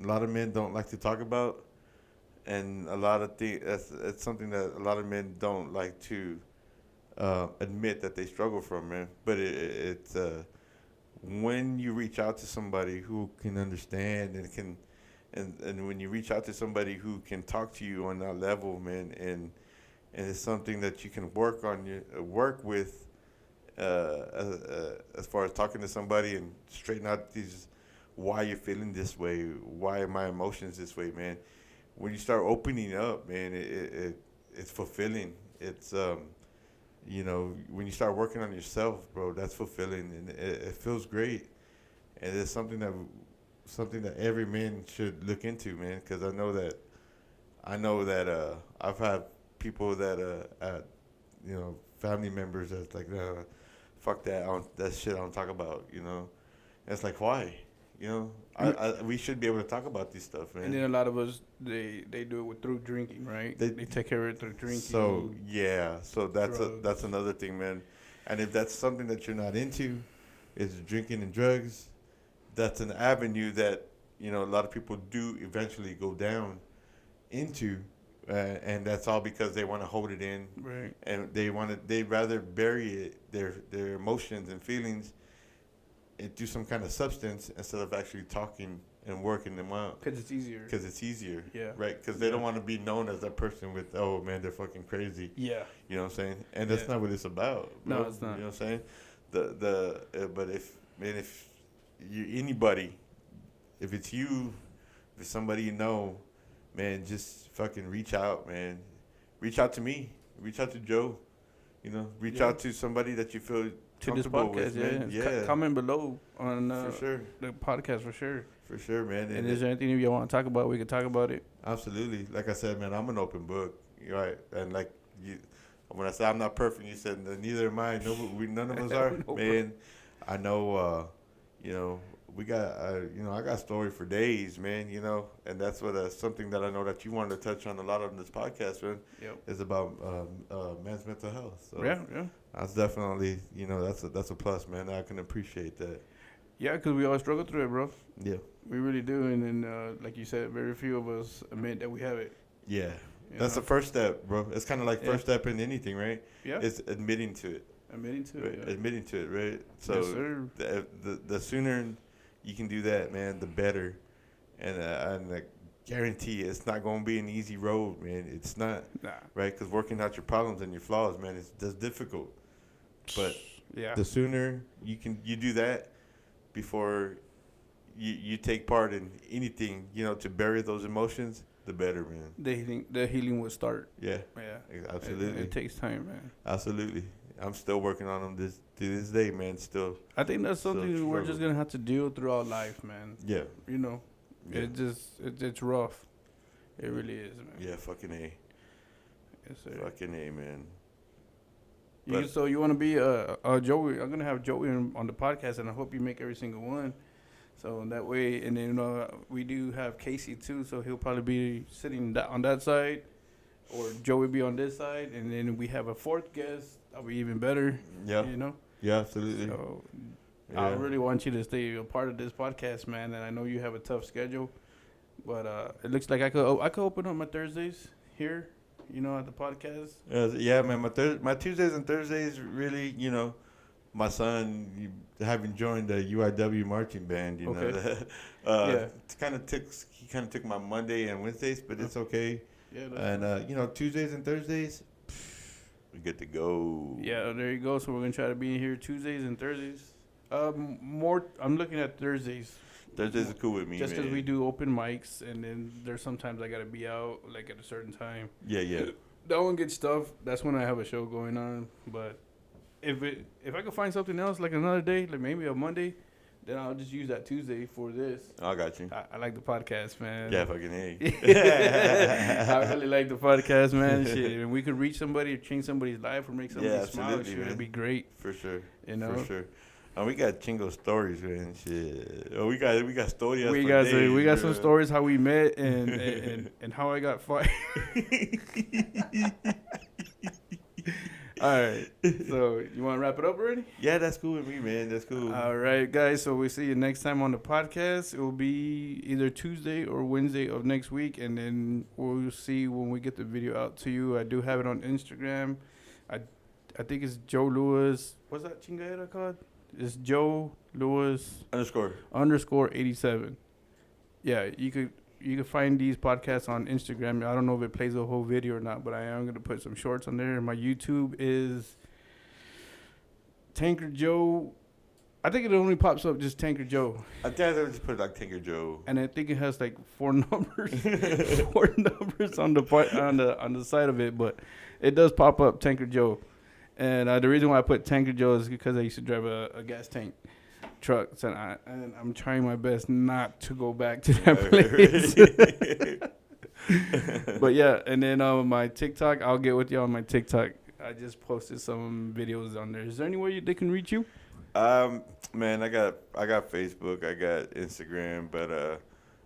a lot of men don't like to talk about, and a lot of things. It's something that a lot of men don't like to admit that they struggle from, man. But it's when you reach out to somebody who can understand and can, and when you reach out to somebody who can talk to you on that level, man, and it's something that you can work with, as far as talking to somebody and straighten out these why you're feeling this way, why are my emotions this way, man. When you start opening up, man, it's fulfilling. It's when you start working on yourself, bro, that's fulfilling, and it feels great, and it's something that every man should look into, man, because I know that I've had people that family members that's like, fuck that, that shit I don't talk about, and it's like, why, we should be able to talk about these stuff, man. And then a lot of us, they do it through drinking, right? They take care of it through drinking. So yeah, so that's another thing, man. And if that's something that you're not into, is drinking and drugs, that's an avenue that a lot of people do eventually go down into, and that's all because they want to hold it in, right? And they rather bury their emotions and feelings into some kind of substance instead of actually talking and working them out. Because it's easier. Yeah. Right? Because they don't want to be known as that person with, oh, man, they're fucking crazy. Yeah. You know what I'm saying? And that's not what it's about, bro. No, it's not. You know what I'm saying? But if anybody, if it's you, if it's somebody you know, man, just fucking reach out, man. Reach out to me. Reach out to Joe. Reach out to somebody that you feel to this podcast, with, yeah. Comment below on for sure. the podcast, for sure. For sure, man. And is there anything you want to talk about? We could talk about it. Absolutely. Like I said, man, I'm an open book. Right? And like you, when I say I'm not perfect, you said neither am I. None of us are. Man, I know. We got. I got a story for days, man. And that's something that I know that you wanted to touch on a lot on this podcast, man. Yep. Is about men's mental health. So yeah. That's definitely, that's a plus, man. I can appreciate that. Yeah, because we all struggle through it, bro. Yeah. We really do. And then, like you said, very few of us admit that we have it. Yeah. That's the first step, bro. It's kind of like first step in anything, right? Yeah. It's admitting to it. Right? Yeah. Admitting to it, right? So yes, sir. The sooner you can do that, man, the better. And I guarantee it's not going to be an easy road, man. It's not. Nah. Right? Because working out your problems and your flaws, man, that's difficult. But yeah, the sooner you do that before you take part in anything, to bury those emotions, the better, man. The healing will start. Yeah. Absolutely. It takes time, man. Absolutely. I'm still working on them to this day, man. Still. I think that's something we're just gonna have to deal throughout life, man. Yeah. Yeah. It's rough. It really is, man. Yeah, fucking A. Yes, sir. Fucking A, man. So you want to be Joey? I'm gonna have Joey on the podcast, and I hope you make every single one. So that way, and then we do have Casey too, so he'll probably be sitting on that side, or Joey be on this side, and then we have a fourth guest. That'll be even better. Yeah. Yeah, absolutely. So I really want you to stay a part of this podcast, man. And I know you have a tough schedule, but it looks like I could open up my Thursdays here. At the podcast. Yeah, man. My Tuesdays and Thursdays, really, my son having joined the UIW marching band, okay. He kind of took my Monday and Wednesdays, but it's okay. Yeah. And Tuesdays and Thursdays, we get to go. Yeah, there you go. So we're gonna try to be here Tuesdays and Thursdays. I'm looking at Thursdays. Thursdays are cool with me, just because we do open mics, and then there's sometimes I gotta be out like at a certain time. Yeah. That one gets stuff. That's when I have a show going on. But if I could find something else like another day, like maybe a Monday, then I'll just use that Tuesday for this. I got you. I like the podcast, man. Yeah, fucking A. I really like the podcast, man. Shit, and we could reach somebody or change somebody's life or make somebody smile. Shit, it'd be great. For sure. You know? For sure. And we got chingo stories, man. Shit. Oh, we got stories. We got some stories how we met and how I got fired. All right. So you want to wrap it up already? Yeah, that's cool with me, man. That's cool. All right, guys. So we'll see you next time on the podcast. It will be either Tuesday or Wednesday of next week, and then we'll see when we get the video out to you. I do have it on Instagram. I think it's Joe Lewis. What's that chingadera called? It's Joe Lewis _ 87. Yeah, you could find these podcasts on Instagram. I don't know if it plays a whole video or not, but I am gonna put some shorts on there. My YouTube is Tanker Joe. I think it only pops up just Tanker Joe. I think I just put like Tanker Joe. And I think it has like 4 numbers, 4 numbers on the side of it, but it does pop up Tanker Joe. And the reason why I put Tanker Joe is because I used to drive a gas tank trucks, and I'm trying my best not to go back to that place. But yeah, and then my TikTok, I'll get with you on my TikTok. I just posted some videos on there. Is there any way they can reach you? Man, I got Facebook, I got Instagram, but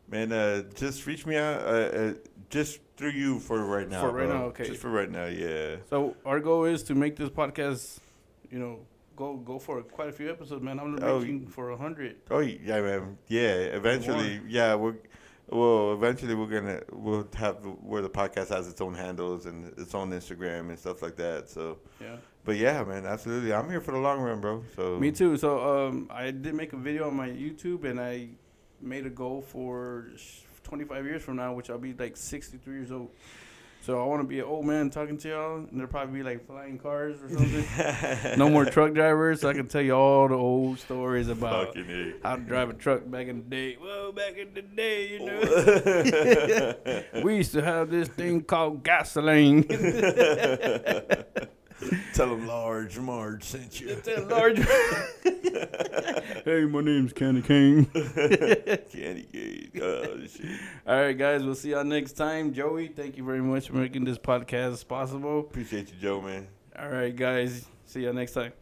man, just reach me out. Just through you for right now. For right now, okay. Just for right now, yeah. So our goal is to make this podcast, go for quite a few episodes, man. I'm reaching for 100. Oh yeah, man. Yeah, eventually, eventually we'll have where the podcast has its own handles and its own Instagram and stuff like that. So yeah. But yeah, man, absolutely. I'm here for the long run, bro. So me too. So I did make a video on my YouTube, and I made a goal for 25 years from now, which I'll be like 63 years old. So I want to be an old man talking to y'all, and there'll probably be like flying cars or something. No more truck drivers, so I can tell you all the old stories about how to drive a truck back in the day. Well, back in the day, we used to have this thing called gasoline. Tell them Large Marge sent you. Tell Large. Hey, my name's Candy King. Candy King. Oh, shit. All right, guys. We'll see y'all next time. Joey, thank you very much for making this podcast possible. Appreciate you, Joe, man. All right, guys. See y'all next time.